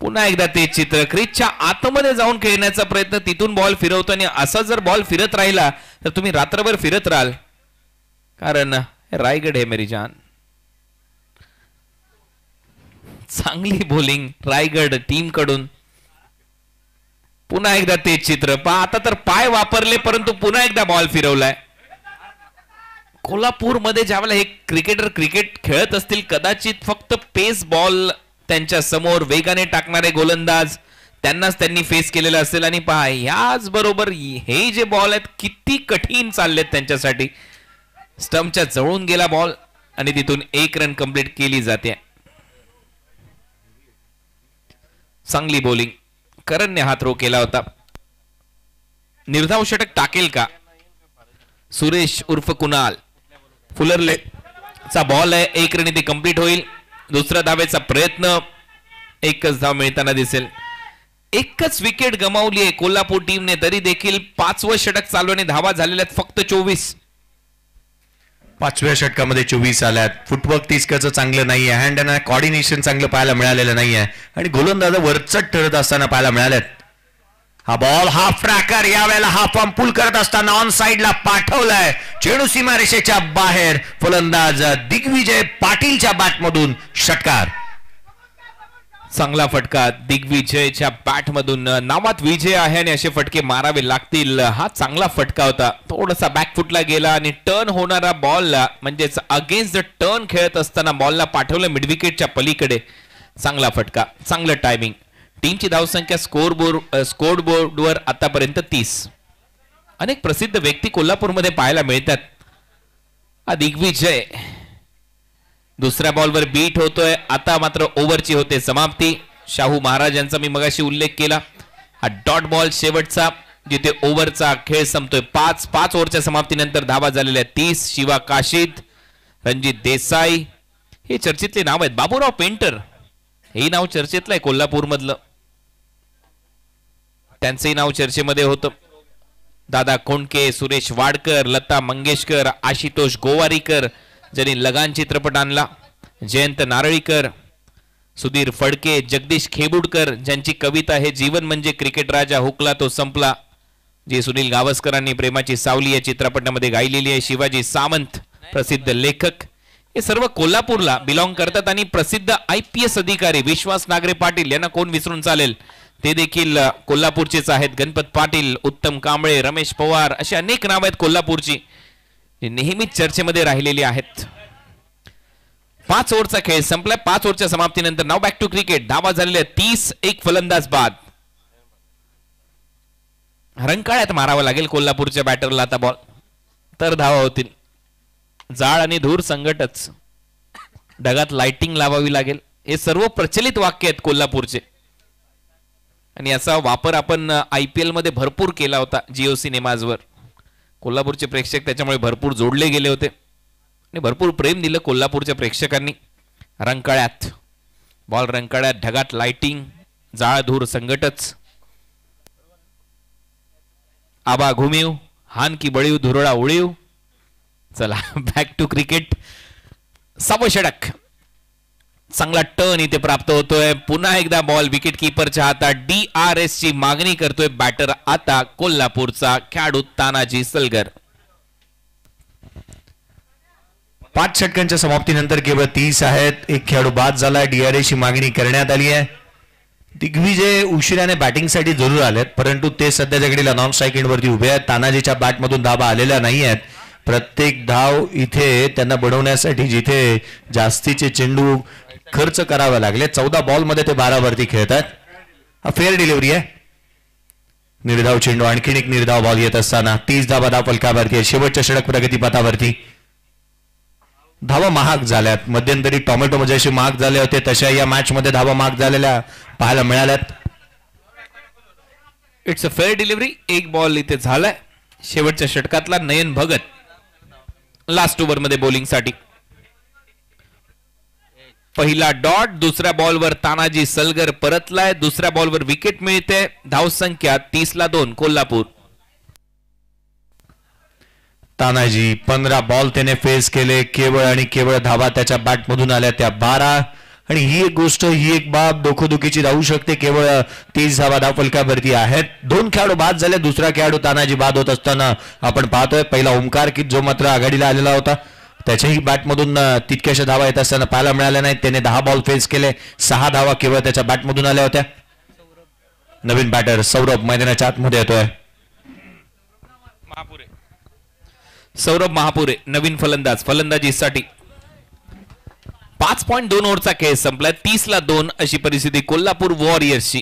पुन्हा एकदा ते चित्र. क्रीजच्या आतमध्ये जाऊन खेळण्याचा प्रयत्न, तिथून बॉल फिरवतो आणि असा जर बॉल फिरत राहिला तर तुम्ही रात्रभर फिरत राहाल, कारण रायगड हे मेरी जान. चांगली बॉलिंग रायगड टीम कडून. पुन्हा एकदा ते चित्र पहा. आता तर पाय वापरले, परंतु पुन्हा एकदा बॉल फिरवलाय. कोल्हापूरमध्ये ज्यावेळेला हे क्रिकेटर क्रिकेट खेळत असतील, कदाचित फक्त पेस बॉल त्यांच्या समोर वेगाने टाकणारे गोलंदाज त्यांनाच त्यांनी फेस केलेलं असेल. आणि पहा, याच बरोबर हे जे बॉल आहेत किती कठीण चाललेत त्यांच्यासाठी. स्टंपच्या जवळून गेला बॉल आणि तिथून 1 रन कंप्लीट केली जाते. चांगली बॉलिंग. करणने हात रो केला होता. निर्धाव षटक टाकेल का सुरेश उर्फ कुणाल? फुलरले चा बॉल आहे. 1 रन इथे कंप्लीट होईल. दुसरा धावेचा प्रयत्न. 1च धाव मिळताना दिसेल. 1च विकेट गमावली आहे कोल्हापूर टीमने, तरी देखील 5वं षटक चालू आणि धावा झालेल्या आहेत फक्त 24. 5व्या षटकामध्ये 24 आल्यात. फुटवर्क तितकंच चांगलं नाहीये. हँड अँड कॉर्डिनेशन चांगलं पाहायला मिळालेलं नाहीये आणि गोलंदाज वरचढ ठरत असताना पाहायला मिळालेत. हा बॉल हाफ ट्रॅकर यावेळेला हाफ फॉर्म पुल करत असताना ऑन साइडला पाठवलाय. चेंडू सीमारेषेच्या बाहेर. फलंदाज दिग्विजय पाटीलच्या बॅटमधून षटकार. चांगला फटका दिग्विजयच्या बॅट मधून. नावात विजय आहे आणि असे फटके मारावे लागतील. हा चांगला फटका होता. थोडासा बॅकफुटला गेला आणि टर्न होणारा बॉल, म्हणजेच अगेन्स्ट द टर्न खेळत असताना बॉलला पाठवलं मिडविकेटच्या पलीकडे. चांगला फटका, चांगलं टायमिंग. टीमची धावसंख्या स्कोर बोर्डवर आतापर्यंत 30. अनेक प्रसिद्ध व्यक्ती कोल्हापूरमध्ये पाहायला मिळतात. हा दिग्विजय दुसऱ्या बॉलवर बीट होतोय. आता मात्र ओव्हरची होते समाप्ती. शाहू महाराज यांचा मी मगाशी उल्लेख केला. हा डॉट बॉल शेवटचा, जिथे ओव्हरचा खेळ संपतोय. 5 ओव्हरच्या समाप्तीनंतर धावा झालेल्या 30. शिवा काशीद, रणजित देसाई हे चर्चेतले नाव आहेत. बाबूराव पेंटर हे नाव चर्चेतलं आहे कोल्हापूर मधलं, त्यांचंही नाव चर्चेमध्ये होतं. दादा कोंडके, सुरेश वाडकर, लता मंगेशकर, आशुतोष गोवारीकर ज्यांनी लगान चित्रपट आणला, जयंत नारळीकर, सुधीर फडके, जगदीश खेबुडकर ज्यांची कविता हे जीवन म्हणजे क्रिकेट राजा हुकला तो संपला, जी सुनील गावस्करांनी प्रेमाची सावली या चित्रपटामध्ये गायलेली आहे, शिवाजी सावंत प्रसिद्ध लेखक, हे सर्व कोल्हापूरला बिलॉंग करतात. आणि प्रसिद्ध IPS अधिकारी विश्वास नागरे पाटील यांना कोण विसरून चालेल, ते देखील कोल्हापूरचेच आहेत. गणपत पाटील, उत्तम कांबळे, रमेश पवार अशी अनेक नाव आहेत कोल्हापूरची, जी नेहमीच चर्चेमध्ये राहिलेली आहेत. 5 ओव्हरचा खेळ संपलाय. 5 ओव्हरच्या समाप्तीनंतर नाव बॅक टू क्रिकेट. धावा झालेल्या 30. एक फलंदाज बाद. रंकाळ्यात मारावा लागेल कोल्हापूरच्या बॅटरला आता बॉल, तर धावा होतील. जाळ आणि धूर संगटच. ढगात लाइटिंग लावावी लागेल. हे सर्व प्रचलित वाक्य आहेत कोल्हापूरचे आणि याचा वापर आपण IPL मध्ये भरपूर केला होता. जिओ सिनेमाजवर कोल्हापूरचे प्रेक्षक त्याच्यामुळे भरपूर जोडले गेले होते आणि भरपूर प्रेम दिलं कोल्हापूरच्या प्रेक्षकांनी. रंकाळ्यात बॉल, रंकाळ्यात ढगात लाइटिंग, जाळ धूर संगटच. आबा घुमीव हान की बळीव धुरळा उळीव. चला बॅक टू क्रिकेट. 6वं षटक. चांगला टर्न इथे प्राप्त होतोय. पुन्हा एकदा बॉल विकेट किपरच्या हातात. DRS ची मागणी करतोय बॅटर आता कोल्हापूरचा खेळाडू तानाजी सलगर. 5 षटकांच्या समाप्तीनंतर केवळ 30 आहेत. एक खेळाडू बाद झालाय. DRS ची मागणी करण्यात आली आहे. दिग्विजय उशिराने बॅटिंगसाठी जरूर आलेत, परंतु ते सध्याच्या घडीला नॉन स्ट्राईक एंडवरती उभे आहेत. तानाजीच्या बॅटमधून धाबा आलेल्या नाही आहेत. प्रत्येक धाव इथे त्यांना बनवण्यासाठी जिथे जास्तीचे चेंडू खर्च करावे लागले. 14 बॉलमध्ये ते 12 वरती खेळतात. हा फेअर डिलिव्हरी आहे. निर्धाव चेंडू. आणखीन एक निर्धाव बॉल येत असताना 30 धावा धाव फलकावरती आहे. शेवटच्या षटक प्रगतीपथावरती. धावा महाग झाल्यात. मध्यंतरी टोमॅटो जसे महाग झाले होते तशा या मॅच मध्ये धावा महाग झालेल्या पाहायला मिळाल्यात. It's a fair delivery. एक बॉल इथे झालाय. शेवटच्या षटकातला नयन भगत लास्ट ओव्हर मध्ये बॉलिंग साठी. पहिला डॉट. दुसऱ्या बॉलवर तानाजी सलगर परतलाय. दुसऱ्या बॉलवर विकेट मिळते. धावसंख्या 30-2 कोल्हापूर. तानाजी 15 बॉल त्याने फेस केले. केवळ आणि केवळ धावा त्याच्या बॅटमधून आल्या त्या 12. आणि ही एक गोष्ट, ही एक बाब डोकोदुखीची राहू शकते. केवळ 30 धावा धाव फलकावरती आहेत. 2 खेळाडू बाद झाले. दुसरा खेळाडू तानाजी बाद होत असताना आपण पाहतोय. पहिला ओमकार की जो मात्र आघाडीला आलेला होता त्याच्याही बॅटमधून तितक्याशा धावा येत असताना पाहायला मिळाल्या नाहीत. त्याने 10 बॉल फेस केले. 6 धावा केवळ त्याच्या बॅटमधून आल्या होत्या. नवीन बॅटर सौरभ मैदानाच्या आतमध्ये येतोय. सौरभ महापुरे नवीन फलंदाज फलंदाजीसाठी. 5.2 ओव्हरचा खेळ संपलाय. 30-2 अशी परिस्थिती कोल्हापूर वॉरियर्सची.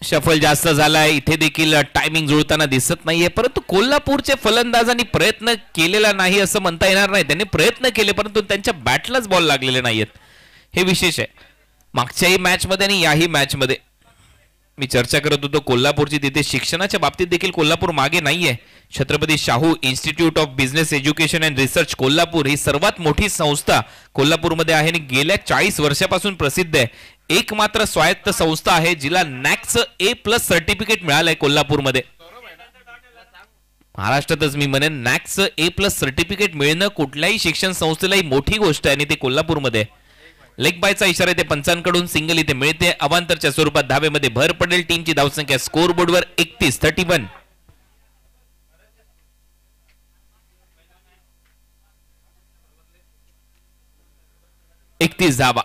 शफल जास्त झालाय. इथे देखील टायमिंग जुळताना दिसत नाहीये, परंतु कोल्हापूरचे फलंदाजांनी प्रयत्न केलेला नाही असं म्हणता येणार नाही. त्यांनी प्रयत्न केले परंतु त्यांच्या बॅटलाच बॉल लागलेले नाहीयेत. हे विशेष आहे. मागच्याही मॅच मध्ये आणि याही मॅच मध्ये मी चर्चा करत होतो कोल्हापूरची. तिथे शिक्षणाच्या बाबतीत देखील कोल्हापूर मागे नाहीये. Chhatrapati Shahu institute of business education and research Kolhapur ही सर्वात मोठी संस्था कोल्हापूरमध्ये आहे आणि गेल्या 40 वर्षापासून प्रसिद्ध आहे. एकमात्र स्वायत्त संस्था आहे जिला नॅकचं A+ सर्टिफिकेट मिळालंय कोल्हापूरमध्ये. महाराष्ट्रातच मी म्हणेन नॅकचं A+ सर्टिफिकेट मिळणं कुठल्याही शिक्षण संस्थेलाही मोठी गोष्ट आहे आणि ते कोल्हापूरमध्ये. लेग बायचा इशारा इथे पंचांकडून. सिंगल इथे मिळते. अवांतरच्या स्वरूपात धावेमध्ये भर पडेल. टीमची धावसंख्या स्कोर बोर्डवर 31-31. 31 धावा.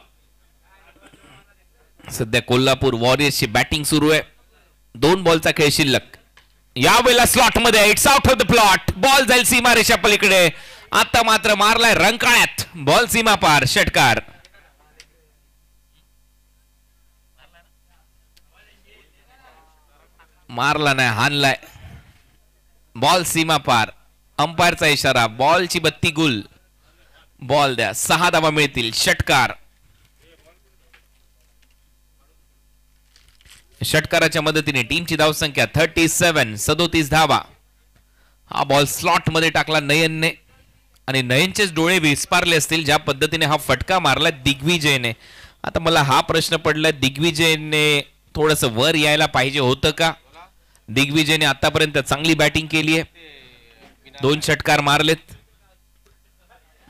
सध्या कोल्हापूर वॉरियर्सची बॅटिंग सुरू आहे. 2 बॉलचा खेळ शिल्लक. यावेळेला स्लॉट मध्ये it's out of the plot. Ball जाईल सीमारेषा पलीकडे. आता मात्र मारलाय रंकाळ्यात. बॉल सीमा पार. षटकार. मारला नाही, हाणलाय. बॉल सीमा पार. अंपायरचा इशारा. बॉलची बत्ती गुल. बॉल द्या. 6 धावा मिळतील. षटकार. षटकाराच्या मदतीने टीमची धावसंख्या 37 धावा. हा बॉल स्लॉट मध्ये टाकला नयनने आणि नयनचेच डोळे विस्पारले असतील ज्या पद्धतीने हा फटका मारला दिग्विजयने. आता मला हा प्रश्न पडलाय, दिग्विजयने थोडस वर यायला पाहिजे होतं का? दिग्विजयने आतापर्यंत चांगली बॅटिंग केली आहे. 2 षटकार मारलेत.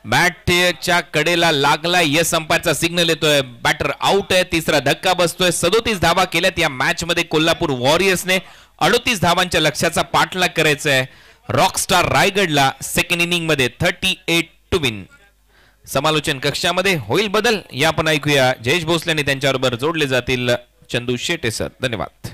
बॅटच्या कडेला लागला. यस अंपायरचा सिग्नल येतोय. बॅटर आउट आहे. तिसरा धक्का बसतोय. 37 धावा केल्यात या मॅच मध्ये कोल्हापूर वॉरियर्सने. 38 धावांच्या लक्ष्याचा पाठलाग करायचा आहे रॉकस्टार रायगडला सेकंड इनिंग मध्ये 38 टू विन. समालोचन कक्षामध्ये होईल बदल या आपण ऐकूया. जयेश भोसले त्यांच्याबरोबर जोडले जातील चंदू शेटे सर. धन्यवाद.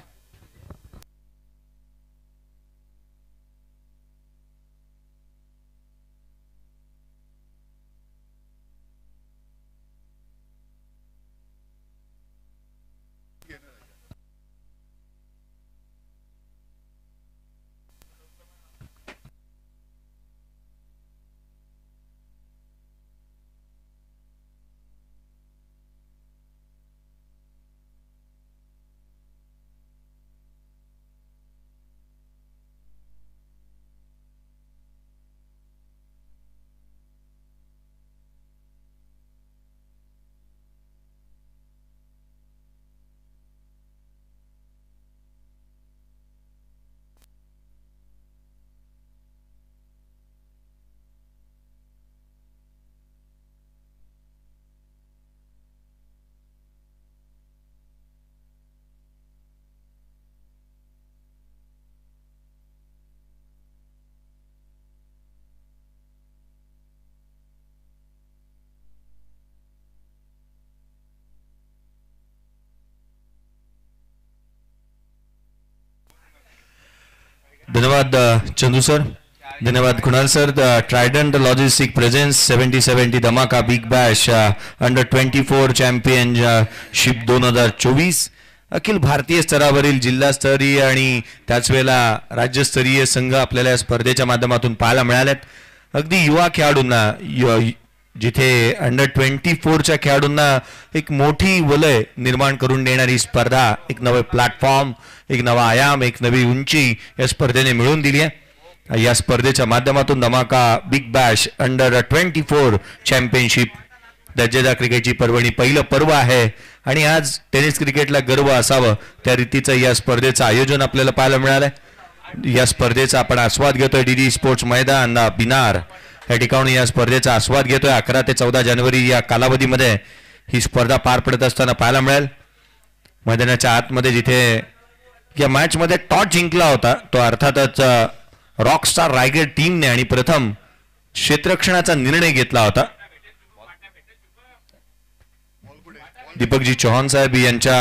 धन्यवाद चंदू सर, धन्यवाद कुणाल सर. ट्रायडंट लॉजिस्टिक प्रेझेंस 70-70 धमाका big Bash under 24 championship 2024. Akhil Bharatiya स्तरावरील जिल्हास्तरीय आणि त्याच वेळेला राज्यस्तरीय संघ आपल्याला या स्पर्धेच्या माध्यमातून पाहायला मिळालेत. अगदी युवा खेळाडूंना जिथे अंडर 24च्या खेळाडूंना एक मोठी वलय निर्माण करून देणारी स्पर्धा, एक नवे प्लॅटफॉर्म, एक नवा आयाम, एक नवी उंची या स्पर्धेने मिळवून दिली आहे. या स्पर्धेच्या माध्यमातून धमाका बिग बॅश अंडर 24 चॅम्पियनशिप दर्जेदार क्रिकेटची पर्वणी पहिलं पर्व आहे आणि आज टेनिस क्रिकेटला गर्व असावं त्या रीतीचं या स्पर्धेचं आयोजन आपल्याला पाहायला मिळालंय. या स्पर्धेचा आपण आस्वाद घेतोय डीडी स्पोर्ट्स मैदान बिनार या ठिकाणी या स्पर्धेचा आस्वाद घेतोय. 11 ते 14 जानेवारी या कालावधीमध्ये ही स्पर्धा पार पडत असताना पाहायला मिळेल. मैदानाच्या आतमध्ये जिथे या मॅच मध्ये टॉस जिंकला होता तो अर्थातच रॉकस्टार रायगड टीमने आणि प्रथम क्षेत्ररक्षणाचा निर्णय घेतला होता. दीपकजी चौहान साहेब यांच्या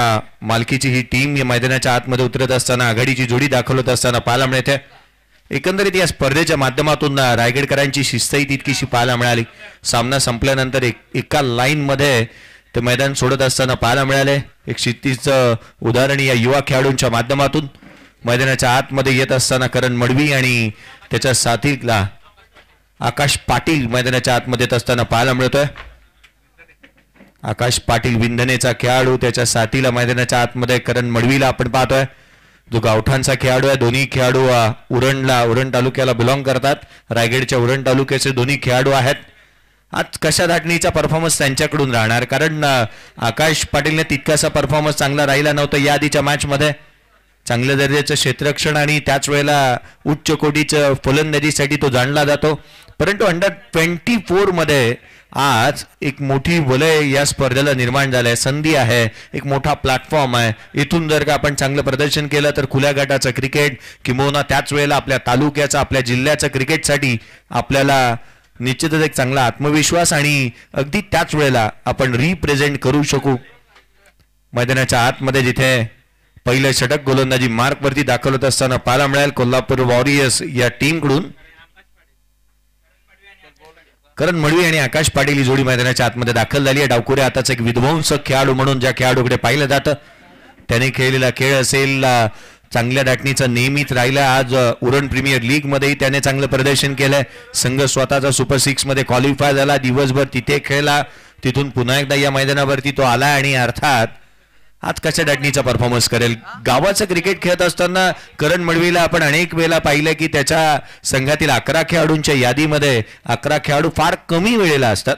मालकीची ही टीम या मैदानाच्या आतमध्ये उतरत असताना आघाडीची जोडी दाखवत असताना पाहायला मिळते. एकंदरीत या स्पर्धेच्या माध्यमातून रायगडकरांची शिस्तही तितकीशी पाहायला मिळाली. सामना संपल्यानंतर एका लाईन मध्ये ते मैदान सोडत असताना पाहायला मिळाले. एक शिस्तीचं उदाहरण या युवा खेळाडूंच्या माध्यमातून मैदानाच्या आतमध्ये येत असताना करण मडवी आणि त्याच्या साथीला आकाश पाटील मैदानाच्या आतमध्ये येत असताना पाहायला मिळतोय. आकाश पाटील विंधनेचा खेळाडू, त्याच्या साथीला मैदानाच्या आतमध्ये करण मडवीला आपण पाहतोय जो गावठाणचा खेळाडू आहे. दोन्ही खेळाडू उरण तालुक्याला बिलॉंग करतात. रायगडच्या उरण तालुक्याचे दोन्ही खेळाडू आहेत. आज कशा धाटणीचा परफॉर्मन्स त्यांच्याकडून राहणार, कारण आकाश पाटीलने तितकासा परफॉर्मन्स चांगला राहिला नव्हता या आधीच्या मॅच मध्ये. चांगल्या दर्जाचं क्षेत्ररक्षण आणि त्याच वेळेला उच्च कोटीचं फलंदाजीसाठी तो जाणला जातो. परंतु अंडर 24 मध्ये आज एक मोठी वलय या स्पर्धेला निर्माण झालंय. संधी आहे, एक मोठा प्लॅटफॉर्म आहे. इथून जर का आपण चांगलं प्रदर्शन केलं तर खुल्या गटाचं क्रिकेट किंवा त्याच वेळेला आपल्या तालुक्याचं, आपल्या जिल्ह्याचं क्रिकेटसाठी आपल्याला निश्चितच एक चांगला आत्मविश्वास आणि अगदी त्याच वेळेला आपण रिप्रेझेंट करू शकू. मैदानाच्या आतमध्ये जिथे पहिलं षटक गोलंदाजी मार्क वरती दाखवत असताना पाहायला मिळेल कोल्हापूर वॉरियर्स या टीमकडून. करण मडवी आणि आकाश पाटील ही जोडी मैदानाच्या आतमध्ये दाखल झाली आहे. डावखुरे आताच एक विध्वंसक खेळाडू म्हणून ज्या खेळाडूकडे पाहिलं जातं त्याने खेळलेला खेळ असेल चांगल्या दाटणीचा नेहमीच राहिला. आज उरण प्रीमियर लीग मध्येही त्याने चांगलं प्रदर्शन केलंय. संघ स्वतःचा सुपर 6 मध्ये क्वालिफाय झाला. दिवसभर तिथे खेळला, तिथून पुन्हा एकदा या मैदानावरती तो आला आणि अर्थात आज कशा दाटणीचा परफॉर्मन्स करेल. गावाचं क्रिकेट खेळत असताना करण मडवीला आपण अनेक वेळेला पाहिलं की त्याच्या संघातील 11 खेळाडूंच्या यादीमध्ये 11 खेळाडू फार कमी वेळेला असतात.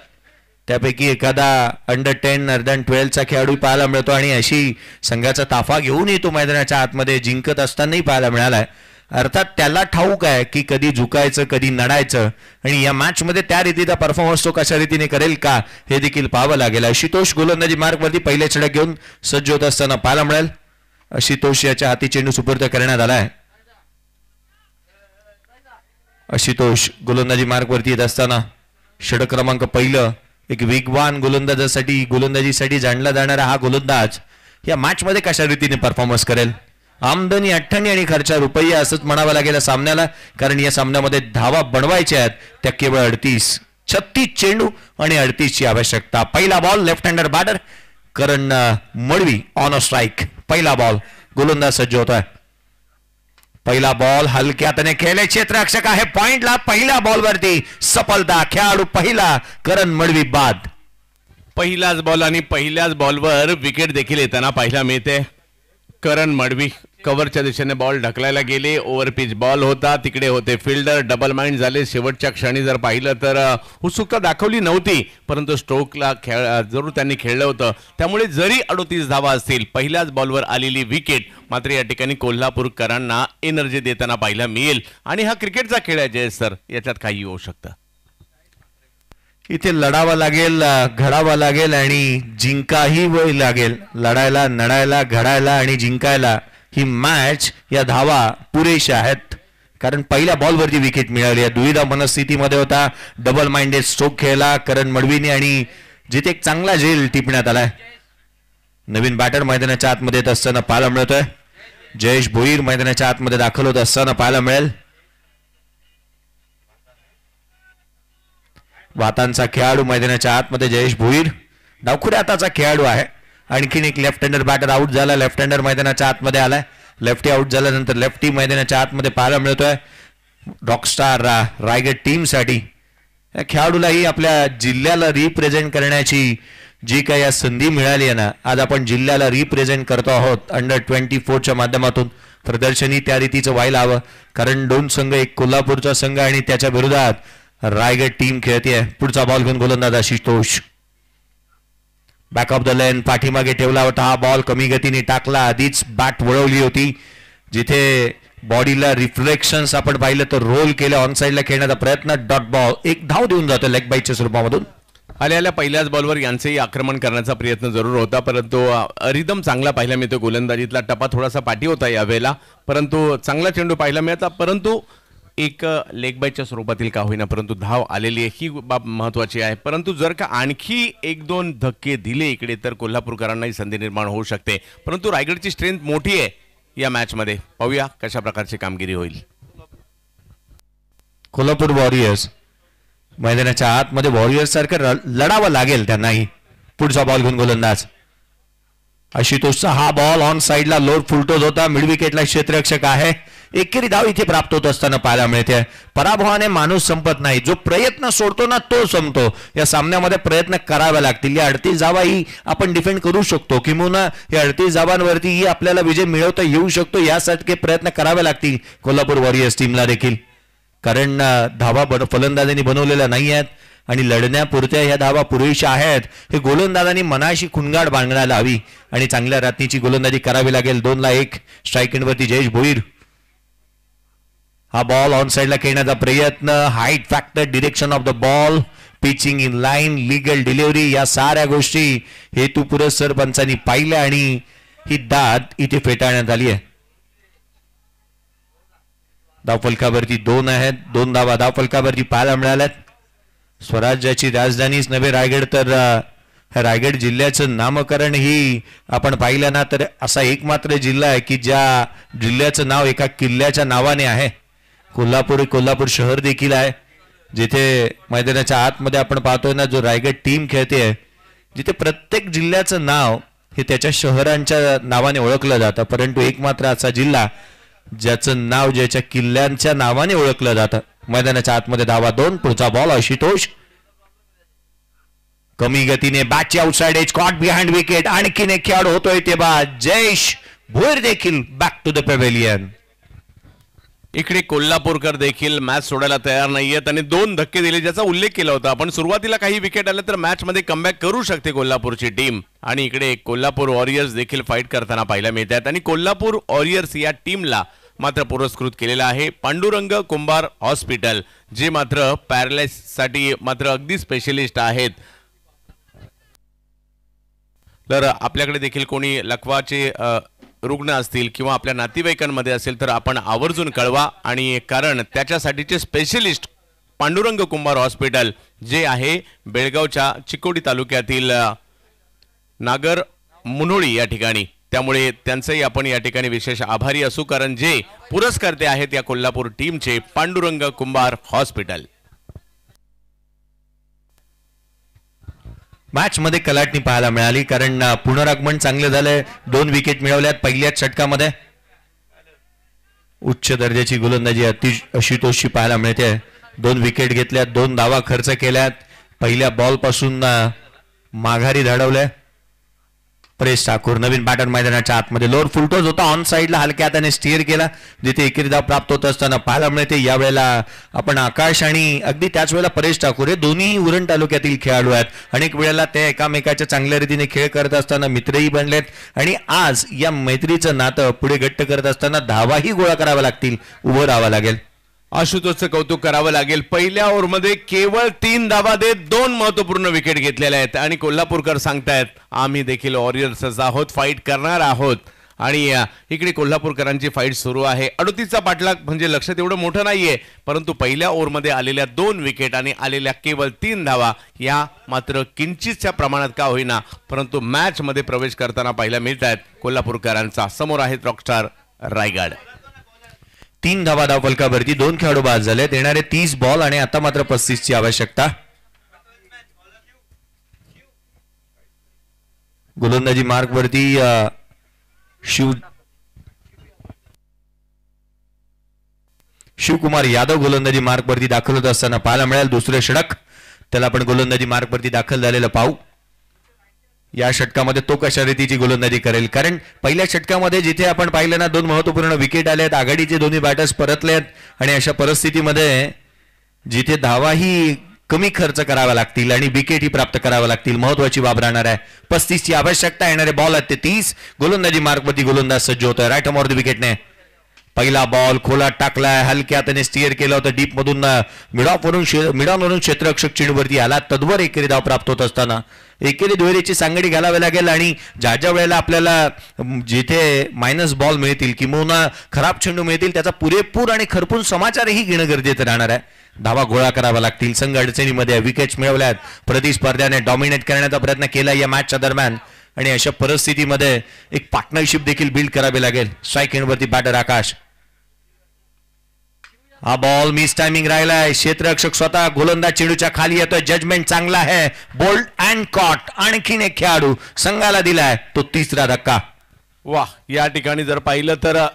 त्यापैकी एखादा अंडर 10 अर्धन 12चा खेळाडू पाहायला मिळतो आणि अशी संघाचा ताफा घेऊन येतो मैदानाच्या आतमध्ये जिंकत असतानाही पाहायला मिळालाय. अर्थात त्याला ठाऊक आहे की कधी झुकायचं कधी नडायचं आणि या मॅच मध्ये त्या रीतीचा परफॉर्मन्स तो कशा रीतीने करेल का हे देखील पाहावं लागेल. आशुतोष गोलंदाजी मार्क वरती पहिले षटक घेऊन सज्ज होत असताना पाहायला मिळेल. आशुतोष याच्या हाती चेंडू सुपूर्द करण्यात आलाय. आशुतोष गोलंदाजी मार्क वरती येत असताना षटक क्रमांक पहिलं एक वेगवान गोलंदाजीसाठी जाणला जाणारा हा गोलंदाज या मॅच मध्ये कशा रीतीने परफॉर्मन्स करेल. आमदनी 98 आणि खर्च रुपये असंच म्हणावं लागेल सामन्याला, कारण या सामन्यामध्ये धावा बनवायच्या आहेत त्या केवळ 38. 36 चेंडू आणि 38 ची आवश्यकता. पहिला ball left hander batter Karan Madvi on a strike. पहिला बॉल गोलंदाज सज्ज होतोय. पहिला बॉल हलक्या हाताने खेळले, क्षेत्ररक्षक आहे पॉइंटला. पहिल्या बॉल वरती सफलता, खेळाडू पहिला करण मडवी बाद. पहिलाच बॉल आणि पहिल्याच बॉलवर विकेट देखील येताना पाहायला मिळते. करण मडवी कव्हरच्या दिशेने बॉल ढकलायला गेले. ओव्हरपिच बॉल होता, तिकडे होते फिल्डर, डबल माइंड झाले. शेवटच्या क्षणी जर पाहिलं तर उत्सुकता दाखवली नव्हती, परंतु स्ट्रोकला जरूर त्यांनी खेळलं होतं. त्यामुळे जरी 38 धावा असतील पहिल्याच बॉलवर आलेली विकेट मात्र या ठिकाणी कोल्हापूरकरांना एनर्जी देताना पाहायला मिळेल. आणि हा क्रिकेटचा खेळ आहे जयेश सर, याच्यात काही होऊ शकतं. इथे लढावं लागेल, घडावं लागेल आणि जिंकाही लागेल. लढायला, नडायला, घडायला आणि जिंकायला ही मॅच या धावा पुरेशा आहेत, कारण पहिल्या बॉलवरती विकेट मिळाली. दुविधा मनस्थितीमध्ये होता. डबल माइंडेड स्ट्रोक खेळला करण मडवीने आणि जिथे एक चांगला झेल टिपण्यात आलाय. नवीन बॅटर मैदानाच्या आतमध्ये येत असताना पाहायला मिळतोय. जयेश भोईर मैदानाच्या आतमध्ये दाखल होत असताना पाहायला मिळेल. वातांचा खेळाडू मैदानाच्या आतमध्ये जयेश भोईर डावखुऱ्या हाताचा खेळाडू आहे. आणखीन एक लेफ्ट हँडर बॅटर आउट झाला. लेफ्ट हँडर मैदानाच्या आतमध्ये आलाय. लेफ्टी आउट झाल्यानंतर लेफ्टी मैदानाच्या आतमध्ये पाहायला मिळतोय. रॉकस्टार रायगड टीमसाठी या खेळाडूलाही आपल्या जिल्ह्याला रिप्रेझेंट करण्याची जी काही या संधी मिळाली आहे ना, आज आपण जिल्ह्याला रिप्रेझेंट करतो आहोत अंडर-24च्या माध्यमातून. प्रदर्शनी त्या रीतीचं व्हायला हवं, कारण दोन संघ, एक कोल्हापूरचा संघ आणि त्याच्या विरोधात रायगड टीम खेळते. पुढचा बॉल घेऊन गोलंदाज Ashutosh back of the lane पाठीमागे ठेवला होता. हा बॉल कमी गतीने टाकला. आधीच बॅट वळवली होती, जिथे बॉडीला रिफ्लेक्शन्स आपण पाहिलं तर रोल केलं. ऑन साईडला खेळण्याचा प्रयत्न, डॉट बॉल, एक धाव देऊन जातो लेग बाईटच्या स्वरूपामधून. आल्या पहिल्याच बॉलवर यांचेही आक्रमण करण्याचा प्रयत्न जरूर होता, परंतु रिदम चांगला पाहायला मिळतो. गोलंदाजीतला टप्पा थोडासा पाठी होता यावेळेला, परंतु चांगला चेंडू पाहायला मिळाला. परंतु एक लेग बाईटच्या स्वरूपातील का होईना, परंतु धाव आलेली आहे, ही बाब महत्वाची आहे. परंतु जर का आणखी एक दोन धक्के दिले इकडे तर कोल्हापूरकरांनाही संधी निर्माण होऊ शकते. परंतु रायगडची स्ट्रेंथ मोठी आहे या मॅच मध्ये. पाहूया कशा प्रकारची कामगिरी होईल. कोल्हापूर वॉरियर्स मैदानाच्या आतमध्ये वॉरियर्स सारखं लढावं लागेल त्यांनाही. पुढचा बॉल घेऊन गोलंदाज आशुतोषचा हा बॉल ऑन साईडला लोड फुलटोच होता. मिड विकेटला क्षेत्ररक्षक आहे. एकेरी धाव इथे प्राप्त होत असताना पाहायला मिळते. पराभवाने माणूस संपत नाही, जो प्रयत्न सोडतो ना तो संपतो. या सामन्यामध्ये प्रयत्न करावे लागतील. या 38 धावाही आपण डिफेंड करू शकतो, किंवा या 38 धावांवरतीही आपल्याला विजय मिळवता येऊ शकतो. यासाठी प्रयत्न करावे लागतील कोल्हापूर वॉरियर्स टीमला देखील, कारण धावा फलंदाजांनी बनवलेल्या नाही आहेत आणि लढण्यापुरत्या ह्या धावा पुरेशा आहेत. हे गोलंदाजांनी मनाशी खुणगाड बांधण्याला हवी आणि चांगल्या रात्रीची गोलंदाजी करावी लागेल. 2-1 स्ट्राईक एंडवरती जयेश भोईर. हा बॉल ऑन साईडला खेळण्याचा प्रयत्न, height factor, direction of the ball, pitching in line, legal delivery, या साऱ्या गोष्टी हेतुपुरस्सर पंचांनी पाहिल्या आणि ही दाद इथे फेटाळण्यात आली आहे. धावफलकावरती 2 आहेत. 2 धावा धावफलकावरती पाहायला मिळाल्यात. स्वराज्याची राजधानीच नव्हे रायगड, तर रायगड जिल्ह्याचं नामकरण ही आपण पाहिलं ना तर असा एकमात्र जिल्हा आहे की ज्या जिल्ह्याचं नाव एका किल्ल्याच्या नावाने आहे. कोल्हापूर शहर देखील आहे, जिथे मैदानाच्या आतमध्ये आपण पाहतोय ना जो रायगड टीम खेळते आहे, जिथे प्रत्येक जिल्ह्याचं नाव हे त्याच्या शहरांच्या नावाने ओळखलं जातं. परंतु एकमात्र असा जिल्हा ज्याचं नाव ज्याच्या किल्ल्यांच्या नावाने ओळखलं जातं. मैदानाच्या आतमध्ये धावा 2. पुढचा बॉल आशुतोष कमी गतीने बॅटची outside edge, caught behind wicket. आणखीन एक खेळाडू होतोय ते बा जयेश भोईर देखील बॅक टू द पॅव्हेलियन. इकडे कोल्हापूरकर देखील मॅच सोडायला तयार नाहीयेत आणि 2 धक्के दिले, ज्याचा उल्लेख केला होता आपण. सुरुवातीला काही विकेट आल्या तर मॅच मध्ये कमबॅक करू शकते कोल्हापूरची टीम. आणि इकडे कोल्हापूर वॉरियर्स देखील फाईट करताना पाहायला मिळतात आणि कोल्हापूर वॉरियर्स या टीमला मात्र पुरस्कृत केलेला आहे पांडुरंग कुंभार हॉस्पिटल, जे मात्र पॅरालाइसिस साठी मात्र अगदी स्पेशलिस्ट आहेत. तर आपल्याकडे देखील कोणी लकवाचे रुग्ण असतील किंवा आपल्या नातेवाईकांमध्ये असेल तर आपण आवर्जून कळवा. आणि कारण त्याच्यासाठीचे स्पेशलिस्ट पांडुरंग कुंभार हॉस्पिटल जे आहे बेळगावच्या चिकोडी तालुक्यातील नागर मुनोळी या ठिकाणी, त्यामुळे त्यांचंही आपण या ठिकाणी विशेष आभारी असू, कारण जे पुरस्कर्ते आहेत या कोल्हापूर टीमचे पांडुरंग कुंभार हॉस्पिटल. मॅच मध्ये कलाटणी पाहायला मिळाली, कारण पुनरागमन चांगलं झालंय. 2 विकेट मिळवल्यात पहिल्याच षटकामध्ये. उच्च दर्जाची गोलंदाजी आशुतोषची पाहायला मिळते. 2 विकेट घेतल्यात, 2 धावा खर्च केल्यात. पहिल्या बॉल पासून माघारी धाडवलंय परेश ठाकूर. नवीन बॅटर मैदानाच्या आतमध्ये लोअर फुलटोज होता, ऑन साईडला हलक्या हाताने स्टीअर केला, जिथे एकेरी धाव प्राप्त होत असताना पाहायला मिळते. यावेळेला आपण आकाश आणि अगदी त्याच वेळेला परेश ठाकूर हे दोन्ही उरण तालुक्यातील खेळाडू आहेत. अनेक वेळेला ते एकामेकाच्या चांगल्या रीतीने खेळ करत असताना मित्रही बनलेत आणि आज या मैत्रीचं नातं पुढे घट्ट करत असताना धावाही गोळा कराव्या लागतील, उभं राहावं लागेल. आशुतोषचं कौतुक करावं लागेल. पहिल्या ओव्हरमध्ये केवळ 3 धावा देत 2 महत्वपूर्ण विकेट घेतलेल्या आहेत आणि कोल्हापूरकर सांगतायत आम्ही देखील वॉरियर्सच आहोत, फाईट करणार आहोत. आणि इकडे कोल्हापूरकरांची फाईट सुरू आहे. 38चा पाठलाग म्हणजे लक्ष तेवढं मोठं नाहीये, परंतु पहिल्या ओव्हरमध्ये आलेल्या 2 विकेट आणि आलेल्या केवळ 3 धावा या मात्र किंचितच्या प्रमाणात का होईना परंतु मॅच मध्ये प्रवेश करताना पाहायला मिळत आहेत कोल्हापूरकरांचा. समोर आहेत रॉकस्टार रायगड. 3 धावा धाव फलकावरती, 2 खेळाडू बाद झाले. येणारे 30 बॉल आणि आता मात्र 35 ची आवश्यकता. गोलंदाजी मार्क वरती शिवकुमार यादव गोलंदाजी मार्क वरती दाखल होत असताना पाहायला मिळेल. दुसरे षटक त्याला आपण गोलंदाजी मार्क वरती दाखल झालेलं पाहू. या षटकामध्ये तो कशा रीतीची गोलंदाजी करेल, कारण पहिल्या षटकामध्ये जिथे आपण पाहिलं ना 2 महत्वपूर्ण विकेट आलेत, आघाडीचे दोन्ही बॅटर्स परतलेत आणि अशा परिस्थितीमध्ये जिथे धावाही कमी खर्च करावा लागतील आणि विकेटही प्राप्त करावा लागतील, महत्वाची बाब राहणार आहे. 35 ची आवश्यकता. येणारे बॉल आहेत ते 30. गोलंदाजी मार्कवरती गोलंदाज सज्ज होतोय राईट आर्म ऑफ द विकेटने. पहिला बॉल खोलात टाकलाय, हलक्या त्याने स्टिअर केलं होतं डीप मधून, मिडॉनवरून क्षेत्ररक्षक चेंडूवरती आला. तद्वर एकेरी धाव प्राप्त होत असताना एकेरी दुहेरीची सांगडी घालावी लागेल आणि ज्या ज्या वेळेला आपल्याला जिथे मायनस बॉल मिळतील किंवा खराब चेंडू मिळतील त्याचा पुरेपूर आणि खरपून समाचारही घेणं गरजेचं राहणार आहे. धावा गोळा करावा लागतील. संघ अडचणीमध्ये विकेट्स मिळवल्यात. प्रतिस्पर्ध्याने डॉमिनेट करण्याचा प्रयत्न केला या मॅचच्या दरम्यान आणि अशा परिस्थितीमध्ये एक पार्टनरशिप देखील बिल्ड करावी लागेल. स्ट्राईक एंडवरती बॅटर आकाश. हा बॉल मिस टायमिंग राहिलाय. क्षेत्ररक्षक स्वतः गोलंदाज चेंडूच्या खाली येतोय. जजमेंट चांगला आहे. Bowled and caught. आणखीन एक खेळाडू संघाला दिलाय तो तिसरा धक्का. वा, या ठिकाणी जर पाहिलं तर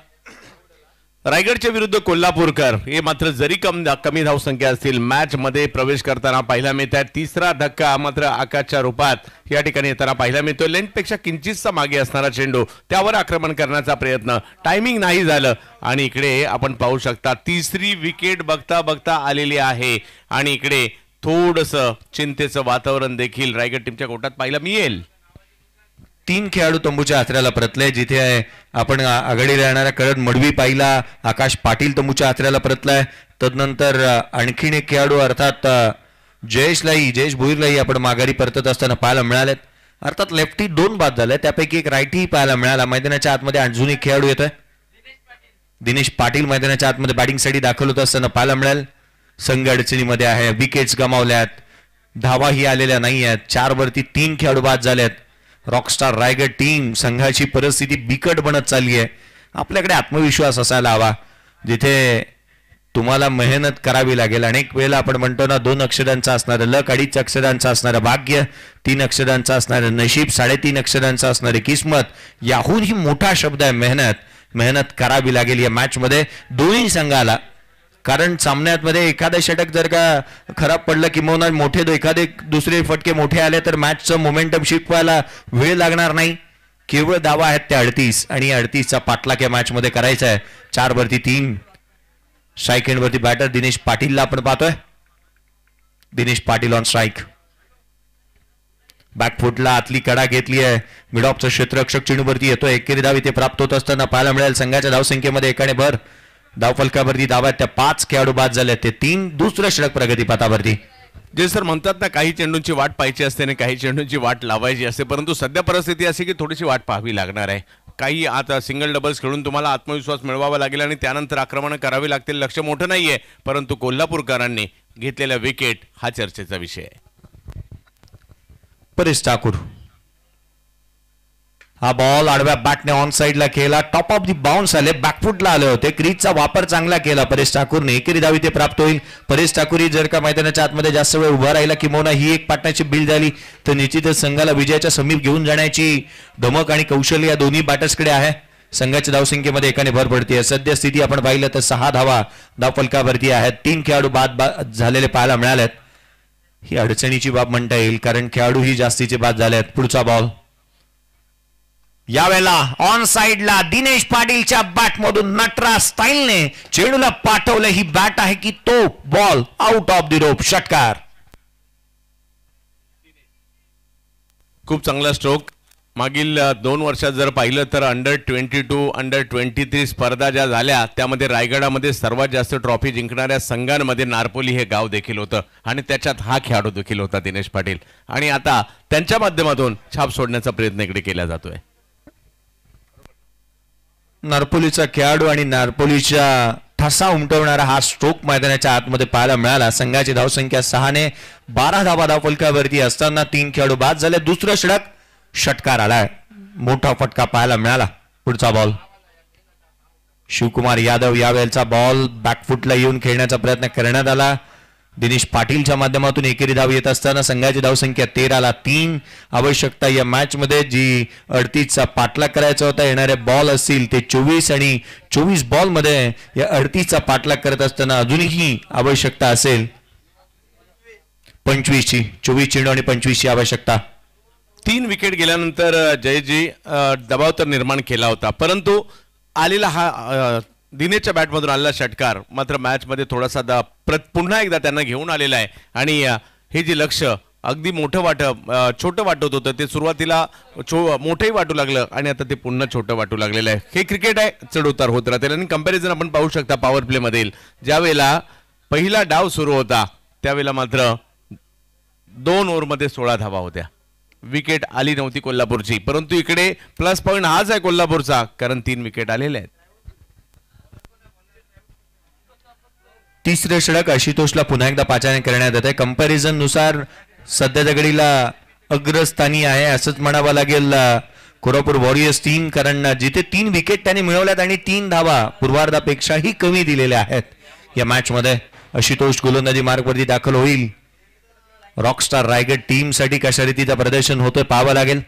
रायगडच्या विरुद्ध कोल्हापूरकर हे मात्र जरी कमी धावसंख्या असतील मॅच मध्ये प्रवेश करताना पाहायला मिळत आहे. तिसरा धक्का मात्र आकाशच्या रूपात या ठिकाणी येताना पाहायला मिळतो. लेंथ पेक्षा किंचितसा मागे असणारा चेंडू त्यावर आक्रमण करण्याचा प्रयत्न, टायमिंग नाही झालं आणि इकडे आपण पाहू शकता तिसरी विकेट बघता बघता आलेली आहे आणि इकडे थोडंसं चिंतेचं वातावरण देखील रायगड टीमच्या कोर्टात पाहायला मिळेल. 3 खेळाडू तंबूच्या आचऱ्याला परतले. जिथे आपण आघाडीला येणारा करण मडवी पाहिला, आकाश पाटील तंबूच्या आचऱ्याला परतलाय. तदनंतर आणखीन एक खेळाडू अर्थात जयेश भोईरलाही आपण माघारी परतत असताना पाहायला मिळालेत. अर्थात लेफ्टी 2 बाद झाले, त्यापैकी एक राईटही पाहायला मिळाला. मैदानाच्या आतमध्ये अजून एक खेळाडू येतोय. दिनेश पाटील मैदानाच्या आतमध्ये बॅटिंगसाठी दाखल होत असताना पाहायला मिळेल. संघ अडचणीमध्ये आहे. विकेट्स गमावल्यात, धावाही आलेल्या नाही आहेत. 4 वरती 3 खेळाडू बाद झालेत. रॉकस्टार रायगड टीम संघाची परिस्थिती बिकट बनत चालली आहे. आपल्याकडे आत्मविश्वास असायला हवा. जिथे तुम्हाला मेहनत करावी लागेल. अनेक वेळेला आपण म्हणतो ना 2 अक्षरांचा असणारं लक, 2.5 अक्षरांचा असणारं भाग्य, 3 अक्षरांचा असणारं नशीब, 3.5 अक्षरांचा असणारी किस्मत. याहूनही मोठा शब्द आहे मेहनत. मेहनत करावी लागेल या मॅच मध्ये दोन्ही संघाला, कारण सामन्यामध्ये एखादं षटक जर का खराब पडलं किंवा मोठे एखादे दुसरे फटके मोठे आले तर मॅचचं मोमेंटम शिफ्ट व्हायला वेळ लागणार नाही. केवळ धावा आहेत त्या 38 आणि 38चा पाठलाग या मॅच मध्ये करायचा आहे. 4 वरती 3. स्ट्राईक एंड वरती बॅटर दिनेश पाटीलला आपण पाहतोय. Dinesh Patil on strike. बॅकफुटला आतली कडा घेतली आहे. मिड ऑफचं क्षेत्ररक्षक चेंडूवरती येतोय. एकेरी धाव इथे प्राप्त होत असताना पाहायला मिळेल. संघाच्या धावसंख्येमध्ये एकाने भर. धावफलकावरती धावा त्या 5 खेळाडू बाद झाले ते 3. दुसरं षटक प्रगतीपथावरती. जे सर म्हणतात ना काही चेंडूंची वाट पाहायची असते आणि काही चेंडूंची वाट लावायची असते, परंतु सध्या परिस्थिती अशी की थोडीशी वाट पाहावी लागणार आहे. काही आता सिंगल डबल्स खेळून तुम्हाला आत्मविश्वास मिळवावा लागेल आणि त्यानंतर आक्रमण करावी लागतील. लक्ष मोठं नाहीये, परंतु कोल्हापूरकरांनी घेतलेल्या विकेट हा चर्चेचा विषय आहे. परेश ठाकूर. हा बॉल आडव्या बॅटने ऑन साइडला केला. टॉप ऑफ दी बाउन्स आले, बॅकफुटला आले होते. क्रीजचा वापर चांगला केला परेश ठाकूरने. एकेरी धाव इथे प्राप्त होईल. परेश ठाकूर जर का मैदानाच्या आतमध्ये जास्त वेळ उभा राहिला किंवा ही एक पार्टनरशिप बिल्ड झाली तर निश्चितच संघाला विजयाच्या समीप घेऊन जाण्याची धमक आणि कौशल्य या दोन्ही बॅटर्सकडे आहे. संघाच्या धावसंख्येमध्ये एकाने भर पडते. सद्यस्थिती आपण पाहिलं तर 6 धावा धावफलकावरती आहेत. 3 खेळाडू बाद झालेले पाहायला मिळालेत. ही अडचणीची बाब म्हणता येईल, कारण खेळाडूही जास्तीचे बाद झाले आहेत. पुढचा बॉल यावेळेला ऑन साइडला दिनेश पाटीलच्या बॅट मधून नटराज स्टाईलने चेंडूला पाठवलं. ही बॅट आहे की तो ball out of the rope. षटकार. खूप चांगला स्ट्रोक. मागील 2 वर्षात जर पाहिलं तर अंडर-22, अंडर-23 स्पर्धा ज्या झाल्या त्यामध्ये रायगडामध्ये सर्वात जास्त ट्रॉफी जिंकणाऱ्या संघांमध्ये नारपोली हे गाव देखील होतं आणि त्याच्यात हा खेळाडू देखील होता दिनेश पाटील. आणि आता त्यांच्या माध्यमातून छाप सोडण्याचा प्रयत्न इकडे केला जातोय. नारपोलीचा खेळाडू आणि नारपोलीच्या ठसा उमटवणारा हा स्ट्रोक मैदानाच्या आतमध्ये पाहायला मिळाला. संघाची धावसंख्या 6 ने 12 धावा धावफलकावरती असताना 3 खेळाडू बाद झाले. दुसरं षटक षटकार आलाय. मोठा फटका पाहायला मिळाला. पुढचा बॉल शिवकुमार यादव यावेळेचा बॉल बॅकफुटला येऊन खेळण्याचा प्रयत्न करण्यात आला. दिनेश पाटीलच्या माध्यमातून एकेरी धाव येत असताना संघाची धावसंख्या 13ला 3 आवश्यकता या मॅच मध्ये जी 38चा पाठलाग करायचा होता. येणारे बॉल असतील ते 24 आणि 24 बॉल मध्ये या 38चा पाठलाग करत असताना अजूनही आवश्यकता असेल 25ची. 24 चेंडू आणि 25ची आवश्यकता. 3 विकेट गेल्यानंतर जयजी दबाव तर निर्माण केला होता, परंतु आलेला हा दिनेशच्या बॅटमधून आलेला षटकार मात्र मॅच मध्ये थोडासा पुन्हा एकदा त्यांना घेऊन आलेला आहे. आणि हे जे लक्ष अगदी छोटं वाटत होतं ते सुरुवातीला मोठंही वाटू लागलं आणि आता ते पुन्हा छोटं वाटू लागलेलं आहे. हे क्रिकेट आहे, चढ उतार होत राहते. आणि कंपॅरिझन आपण पाहू शकता पॉवर प्ले मधील ज्यावेळेला पहिला डाव सुरू होता त्यावेळेला मात्र 2 ओव्हरमध्ये 16 धावा होत्या. विकेट आली नव्हती कोल्हापूरची, परंतु इकडे प्लस पॉईंट हाच आहे कोल्हापूरचा, कारण 3 विकेट आलेले आहेत. तिसरे षटक आशुतोषला पुन्हा एकदा पाचारण करण्यात येत आहे. कंपॅरिझन नुसार सध्याच्या घडीला अग्रस्थानी आहे असंच म्हणावं लागेल कोल्हापूर वॉरियर्स टीम, कारण जिथे 3 विकेट त्यांनी मिळवल्यात आणि 3 धावा पूर्वार्धापेक्षाही कमी दिलेल्या आहेत या मॅच मध्ये. आशुतोष गोलंदाजी मार्गवरती दाखल होईल. रॉकस्टार रायगड टीम साठी कशा रीतीचं प्रदर्शन होतं पाहावं लागेल.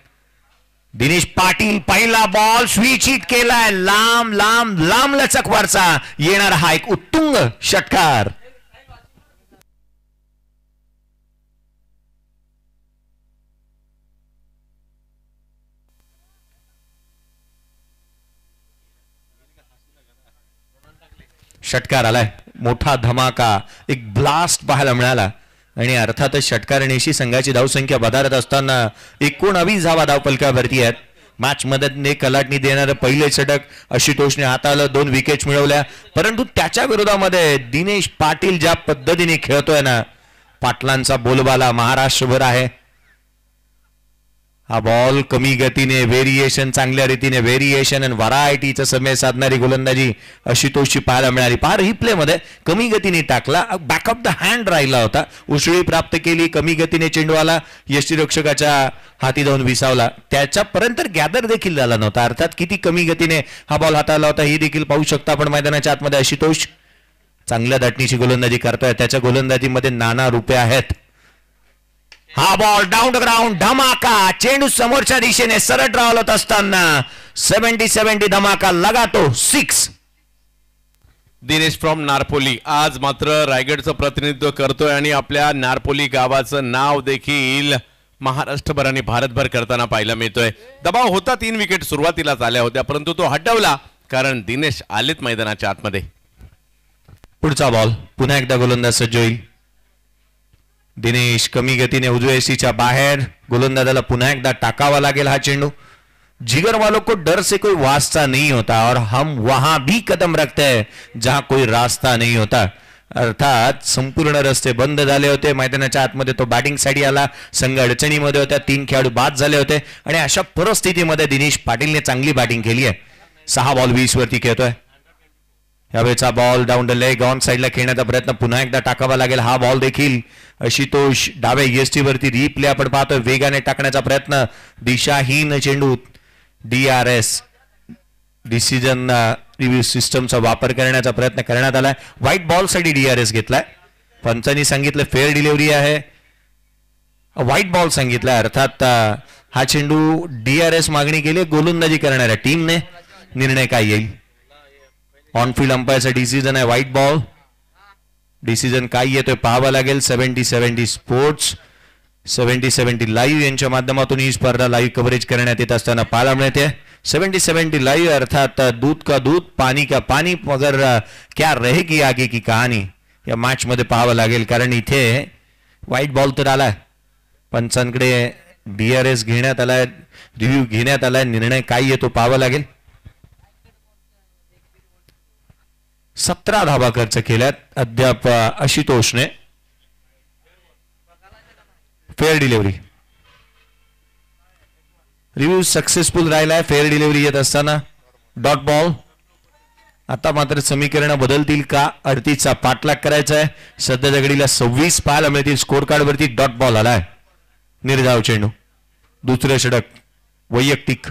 दिनेश पाटील पहिला बॉल स्विच हिट केलाय. लांब लांब लांब लचकवरचा येणारा हा एक उत्तुंग षटकार. षटकार आलाय, मोठा धमाका, एक ब्लास्ट पाहायला मिळाला. आणि अर्थातच षटकारणीशी संघाची धावसंख्या वधारत असताना 19 धावा धावफलकावरती आहेत. मॅच मध्ये कलाटणी देणारं पहिले षटक आशुतोषने हाताळलं, 2 विकेट्स मिळवल्या. परंतु त्याच्या विरोधामध्ये दिनेश पाटील ज्या पद्धतीने खेळतोय ना, पाटलांचा बोलबाला महाराष्ट्रभर आहे. हा बॉल कमी गतीने व्हेरिएशन, चांगल्या रीतीने व्हेरिएशन आणि व्हरायटीचा समय साधणारी गोलंदाजी आशुतोषची पाहायला मिळाली. पार रिप्ले मध्ये कमी गतीने टाकला, बॅकअप द हँड राहिला होता, उसळी प्राप्त केली, कमी गतीने चेंडू आला, यष्टीरक्षकाच्या हाती जाऊन विसावला. त्याच्यापर्यंत गॅदर देखील झाला नव्हता. अर्थात किती कमी गतीने हा बॉल हाताळला होता हे देखील पाहू शकता आपण मैदानाच्या आतमध्ये. आशुतोष चांगल्या दाटणीची गोलंदाजी करतोय, त्याच्या गोलंदाजीमध्ये नाना रूपे आहेत. हा बॉल डाऊन द ग्राउंड, धमाका, चेंडू समोरच्या दिशेने सरळ रावलत असताना 70-70 धमाका लगातो 6. दिनेश फ्रॉम नारपोली आज मात्र रायगडचं प्रतिनिधित्व करतोय आणि आपल्या नारपोली गावाचं नाव देखील महाराष्ट्रभर आणि भारतभर करताना पाहायला मिळतोय. दबाव होता, 3 विकेट सुरुवातीलाच आल्या होत्या, परंतु तो हटवला कारण दिनेश आलेत मैदानाच्या आतमध्ये. पुढचा बॉल पुन्हा एकदा गोलंदाज सज्ज होईल. दिनेश कमी गतीने उजव्या यष्टीच्या बाहेर, गोलंदाजाला पुन्हा एकदा टाकावा लागेल हा चेंडू. जिगर वालों को डर से कोई वास्ता नहीं होता और हम वहां भी कदम रखते हैं जहां कोई रास्ता नहीं होता. अर्थात संपूर्ण रस्ते बंद झाले होते. मैदानाच्या आतमध्ये तो बॅटिंग साठी आला, संघ अडचणीमध्ये होत्या, 3 खेळाडू बाद झाले होते आणि अशा परिस्थितीमध्ये दिनेश पाटीलने चांगली बॅटिंग केली आहे. 6 बॉल 20 वरती खेळतोय. यावेळेचा ball down the leg on साइडला खेळण्याचा प्रयत्न पुन्हा एकदा टाकावा लागेल. हा बॉल देखील आशुतोष डाव्या यष्टीवरती रिप्ले आपण पाहतोय, वेगाने टाकण्याचा प्रयत्न, दिशाहीन चेंडू. DRS डिसिजन रिव्ह्यू सिस्टमचा वापर करण्याचा प्रयत्न करण्यात आलाय. व्हाईट बॉल साठी DRS घेतलाय. पंचांनी सांगितलं फेअर डिलिव्हरी आहे, व्हाईट बॉल सांगितलाय. अर्थात हा चेंडू DRS मागणी केली गोलंदाजी करणाऱ्या टीमने. निर्णय काय येईल? ऑन फील्ड अंपायरचा डिसिजन आहे व्हाईट बॉल. डिसिजन काय येतोय पाहावा लागेल. 70-70 स्पोर्ट्स, 70-70 लाईव्ह यांच्या माध्यमातून ही स्पर्धा लाईव्ह कव्हरेज करण्यात येत असताना पाहायला मिळते. 70-70 लाईव्ह अर्थात दूध का दूध, पाणी का पाणी, मगर क्या रहेगी आगे की कहाणी या मॅच मध्ये पाहावं लागेल. कारण इथे व्हाईट बॉल तर आलाय, पंचांकडे DRS घेण्यात आलाय, रिव्ह्यू घेण्यात आलाय. निर्णय काय येतो पाहावा लागेल. 17 धावा खर्च केल्यात अद्याप आशुतोषने. फेअर डिलिव्हरी, रिव्ह्यू सक्सेसफुल राहिलाय. फेअर डिलिव्हरी येत असताना डॉट बॉल. आता मात्र समीकरण बदलतील का? 38चा पाठलाग करायचा आहे. सध्याच्या घडीला 26 पाहायला मिळतील. स्कोर कार्ड वरती डॉट बॉल आलाय. निर्धाव चेंडू, दुसरे षटक वैयक्तिक.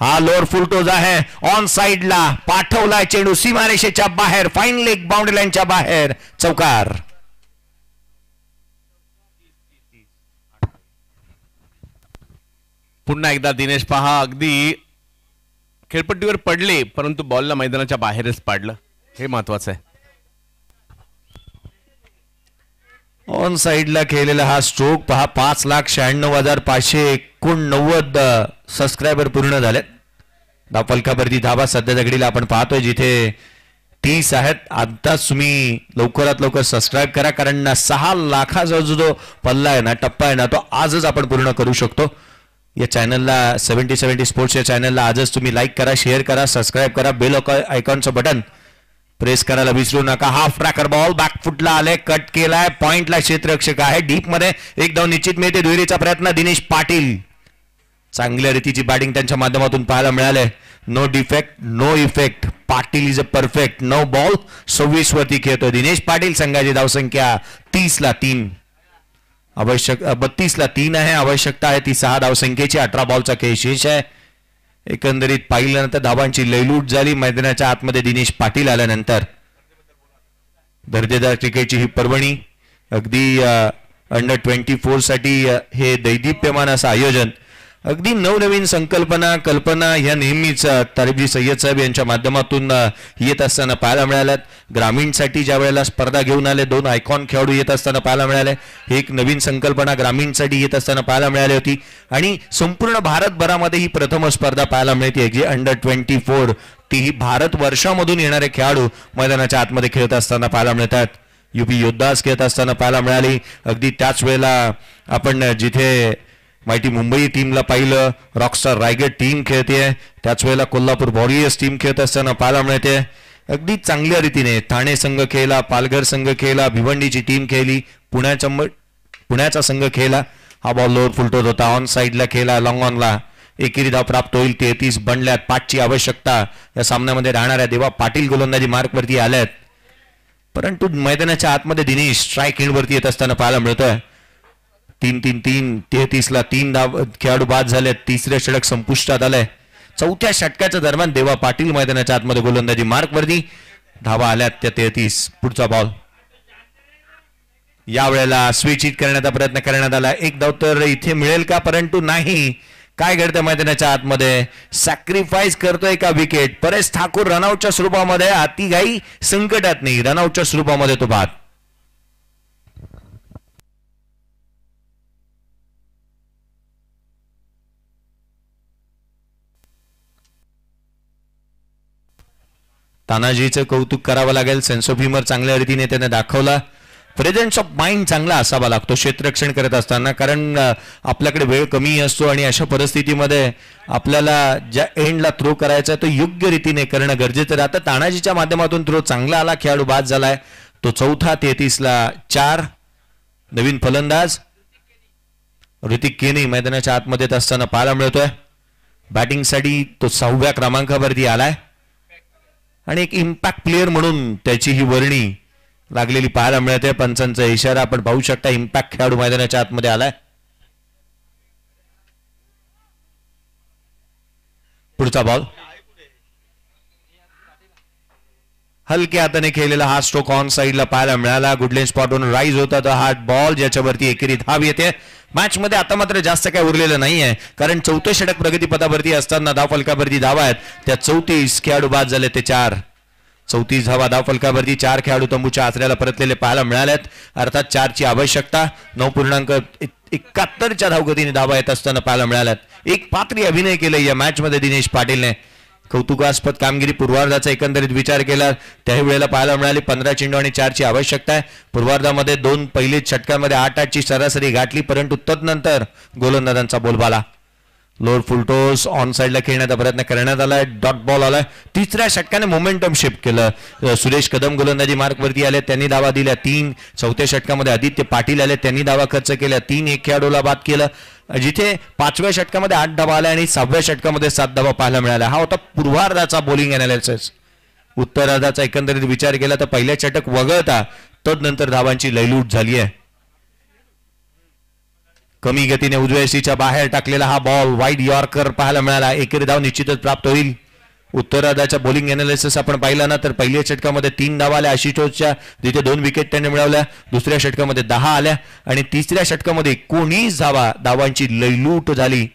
हा लोअर फुलटोज आहे ऑन साइडला पाठवलाय चेंडू सीमारेषेच्या बाहेर फाईन लेग बाउंड्री लाईनच्या बाहेर चौकार. पुन्हा एकदा दिनेश पहा अगदी खेळपट्टीवर पडले परंतु बॉलला मैदानाच्या बाहेरच पाडलं हे महत्वाचं आहे. ऑन साइडला खेळलेला हा स्ट्रोक पहा 5,96,589 सबस्क्रायबर पूर्ण झाले. फलकावरती धाबा सध्या घडीला आपण पाहतोय जिथे 30 आहेत. आताच तुम्ही लवकरात लवकर सबस्क्राईब करा कारण 6 लाखाचा जो पल्ला आहे ना टप्पा आहे ना तो आजच आपण पूर्ण करू शकतो. या चॅनलला 70 स्पोर्ट्स या चॅनलला आजच तुम्ही लाईक करा शेअर करा सबस्क्राईब करा बेल आयकॉनचं बटन प्रेस करायला विसरू नका. हाफ ट्रॅकर बॉल बॅकफुटला आले कट केलाय पॉइंटला क्षेत्ररक्षक आहे डीप मध्ये एक धाव निश्चित मिळते. दुहेरीचा प्रयत्न दिनेश पाटील चांगल्या रीतीची बॅटिंग त्यांच्या माध्यमातून पाहायला मिळाले. No defect no effect Patil is a perfect. 9 ball 26 वरती खेळतो दिनेश पाटील. संघाची धावसंख्या 30-3 आवश्यक 32-3 आहे. आवश्यकता आहे ती 6 धावसंख्येची. 18 बॉलचा खेळ शेष आहे. एकंदरीत पाहिल्यानंतर धावांची लयलूट झाली मैदानाच्या आतमध्ये दिनेश पाटील आल्यानंतर. दर्जेदार क्रिकेटची ही पर्वणी अगदी अंडर 24 साठी हे दैदिप्यमान असं आयोजन अगदी नवनवीन कल्पना ह्या नेहमीच तारिफजी सय्यद साहेब यांच्या माध्यमातून येत असताना पाहायला मिळाल्यात. ग्रामीणसाठी ज्या वेळेला स्पर्धा घेऊन आले 2 आयकॉन खेळाडू येत असताना पाहायला मिळाले. एक नवीन संकल्पना ग्रामीणसाठी येत असताना पाहायला मिळाली होती आणि संपूर्ण भारतभरामध्ये ही प्रथम स्पर्धा पाहायला मिळते जी अंडर 24 तीही भारत वर्षामधून येणारे खेळाडू मैदानाच्या आतमध्ये खेळत असताना पाहायला मिळतात. युपी योद्धास खेळत असताना पाहायला मिळाली. अगदी त्याच वेळेला आपण जिथे माहिती मुंबई टीमला पाहिलं रॉकस्टार रायगड टीम खेळते त्याच वेळेला कोल्हापूर वॉरियर्स टीम खेळत असताना पाहायला मिळते. अगदी चांगल्या रीतीने ठाणे संघ खेळला पालघर संघ खेळला भिवंडीची टीम खेळली पुण्याचा संघ खेळला. हा बॉल लोअर फुलटोत होता ऑन साइडला खेळला लॉंग ऑनला एकेरी धाव प्राप्त होईल. 33 बनल्यात 5ची आवश्यकता या सामन्यामध्ये राहणाऱ्या देवा पाटील गोलंदाजी मार्कवरती आल्यात परंतु मैदानाच्या आतमध्ये दिनेश स्ट्राईक एंडवरती येत असताना पाहायला मिळतोय. 3-3-3 33-3 धाव खेळाडू बाद झाले. तिसरे षटक संपुष्टात आलंय. चौथ्या षटकाच्या दरम्यान देवा पाटील मैदानाच्या आतमध्ये गोलंदाजी मार्कवरती धावा आल्यात त्या 33. पुढचा बॉल यावेळेला स्विच हिट करण्याचा प्रयत्न करण्यात आला. एक धाव तर इथे मिळेल का परंतु नाही. काय घडतं मैदानाच्या आतमध्ये सॅक्रिफाईस करतोय का विकेट. परेश ठाकूर रनआउटच्या स्वरूपामध्ये अतिघाई संकटात नाही रनआउटच्या स्वरूपामध्ये तो बाद. तानाजीचं कौतुक करावं लागेल. सेन्स ऑफ ह्युमर चांगल्या रीतीने त्याने दाखवला. प्रेझेन्स ऑफ माइंड चांगला असावा लागतो क्षेत्ररक्षण करत असताना कारण आपल्याकडे वेळ कमी असतो आणि अशा परिस्थितीमध्ये आपल्याला ज्या एंडला थ्रो करायचा तो योग्य रीतीने करणं गरजेचं राहतं. तानाजीच्या माध्यमातून थ्रो चांगला आला खेळाडू बाद झालाय. तो चौथा 33-4 नवीन फलंदाज ऋतिक केनी मैदानाच्या आतमध्ये येत असताना पाहायला मिळतोय. बॅटिंगसाठी तो 6व्या क्रमांकावरती आलाय आणि एक इम्पॅक्ट प्लेअर म्हणून त्याची ही वर्णी लागलेली पाहायला मिळते. पंचांचा इशारा आपण पाहू शकता. इम्पॅक्ट खेळाडू मैदानाच्या आतमध्ये आलाय. पुढचा बॉल हलक्या हाताने खेळलेला हा स्ट्रोक ऑन साइडला पाहायला मिळाला. गुडलेन स्पॉटवरून राईज होता तो हा बॉल ज्याच्यावरती एकेरी धाव येते. मॅच मध्ये आता मात्र जास्त काय उरलेलं नाहीये कारण 4थे षटक प्रगतीपथावरती असताना धाव फलकावरती धावा आहेत त्या 34 खेळाडू बाद झाले ते 4. 34 धावा धाव फलकावरती 4 खेळाडू तंबूच्या आचऱ्याला परतलेले पाहायला मिळालेत. अर्थात 4ची आवश्यकता 9.71च्या धावगतीने धावा येत असताना पाहायला मिळाल्यात. एक पात्री अभिनय केले या मॅच मध्ये दिनेश पाटीलने. कौतुकास्पद कामगिरी. पूर्वार्धाचा एकंदरीत विचार केला त्याही वेळेला पाहायला मिळाली. 15 चेंडू आणि 4ची आवश्यकता आहे. पूर्वार्धामध्ये 2 पहिलेच षटकांमध्ये 8-8ची सरासरी गाठली परंतु तदनंतर गोलंदाजांचा बोलबाला. लोअर फुलटोस ऑन साइडला खेळण्याचा प्रयत्न करण्यात आलाय. डॉट बॉल आलाय. 3ऱ्या षटकाने मोमेंटम शिफ्ट केलं. सुरेश कदम गोलंदाजी मार्कवरती आले त्यांनी धावा दिल्या 3. 4थ्या षटकामध्ये आदित्य पाटील आले त्यांनी धावा खर्च केल्या 3. एक खेळाडूला बाद केलं जिथे 5व्या षटकामध्ये 8 धावा आल्या आणि 6व्या षटकामध्ये 7 धावा पाहायला मिळाल्या. हा होता पूर्वार्धाचा बॉलिंग अनालिसिस. उत्तरार्धाचा एकंदरीत विचार केला तर पहिल्या षटक वगळता तदनंतर धावांची लयलूट झाली आहे. कमी गतीने उजव्या यष्टीच्या बाहेर टाकलेला हा बॉल वाईड यॉर्कर पाहायला मिळाला. एकेरी धाव निश्चितच प्राप्त होईल. उत्तरार्धाच्या बॉलिंग एनालिसिस आपण पाहिला ना तर पहिल्या षटकामध्ये 3 धावा आल्या आशिषोच्या, जिथे 2 विकेट त्याने मिळवल्या. दुसऱ्या षटकामध्ये 10 आल्या आणि तिसऱ्या षटकामध्ये 19 धावांची लयलूट झाली.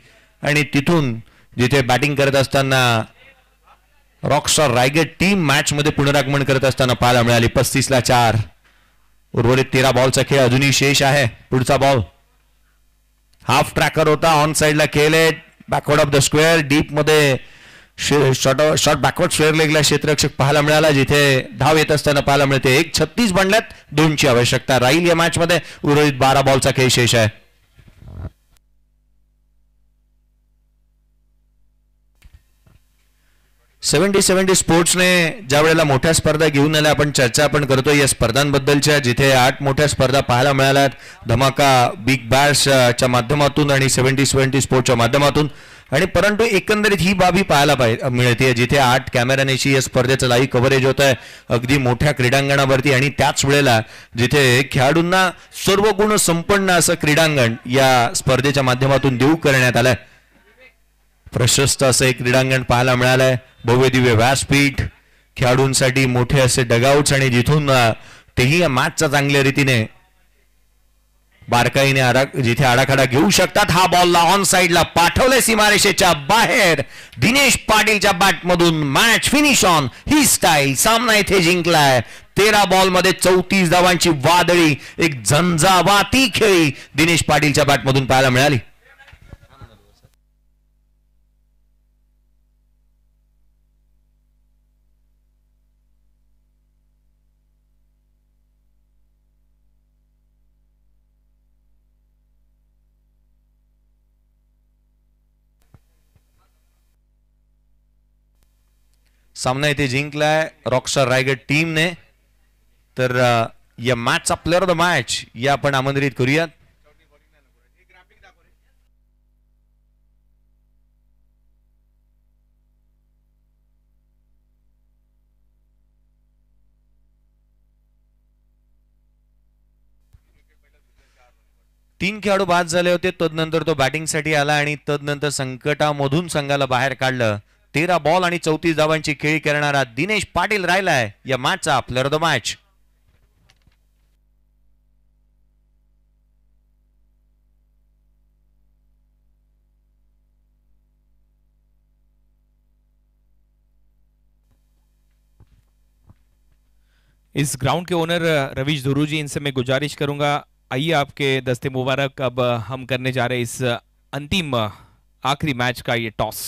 आणि तिथून जिथे बॅटिंग करत असताना रॉकस्टार रायगड टीम मॅच मध्ये पुनरागमन करत असताना पाहायला मिळाली. 35-4. उर्वरित 13 बॉलचा खेळ अजूनही शेष आहे. पुढचा बॉल हाफ ट्रॅकर होता, ऑन साइडला खेळले, backward of the square, deep मध्ये शॉर्ट बॅकवर्ड स्क्वेअर लेगला क्षेत्ररक्षक पाहायला मिळाला, जिथे धाव येत असताना पाहायला मिळते. 1:36 बनल्यात, 2ची आवश्यकता राहील या मॅच मध्ये. उर्वरित 12 बॉलचा खेळ शेष आहे. $70 स्पोर्ट्सने ज्या वेळेला मोठ्या स्पर्धा घेऊन आल्या, आपण चर्चा करतोय या स्पर्धांबद्दलच्या, जिथे 8 मोठ्या स्पर्धा पाहायला मिळाल्यात. धमाका बिग बॅशच्या माध्यमातून आणि 70 स्पोर्ट्सच्या माध्यमातून. आणि परंतु एकंदरीत ही बाबी पाहायला मिळते, जिथे 8 कॅमेऱ्यानेशी या स्पर्धेचं लाईव्ह कव्हरेज होत आहे अगदी मोठ्या क्रीडांगणावरती. आणि त्याच वेळेला जिथे खेळाडूंना सर्व गुण संपन्न असं क्रीडांगण या स्पर्धेच्या माध्यमातून देऊ करण्यात आलंय. प्रशस्त असं एक क्रीडांगण पाहायला मिळालंय. भव्य दिव्य व्यासपीठ, खेळाडूंसाठी मोठे असे डगआउट्स आणि जिथून तेही या मॅचचा चांगल्या रीतीने बारकाईने जिथे आडाखाडा घेऊ शकतात. हा बॉलला ऑन साइडला पाठवले सीमारेषेच्या बाहेर. दिनेश पाटीलच्या बॅटमधून मॅच फिनिश ऑन ही स्टाईल. सामना इथे जिंकलाय. 13 बॉलमध्ये 34 धावांची वादळी एक झंझावाती खेळी दिनेश पाटीलच्या बॅटमधून पाहायला मिळाली. सामना इथे जिंकलाय रॉकस्टार रायगड टीमने. तर या मॅचचा प्लेअर ऑफ द मॅच या आपण आमंत्रित करूयात. तीन खेळाडू बाद झाले होते, तदनंतर तो बॅटिंगसाठी आला आणि तदनंतर संकटामधून संघाला बाहेर काढलं. 13 बॉल आणि 34 धावांची खेळी करणारा दिनेश पाटील राहिलाय या मॅचचा प्लेअर ऑफ द मॅच. इस ग्राउंड के ओनर रवीश धुरू जी, इनसे मैं गुजारिश करूंगा, आइए आपके दस्ते मुबारक। अब हम करने जा रहे हैं इस अंतिम आखिरी मैच का ये टॉस।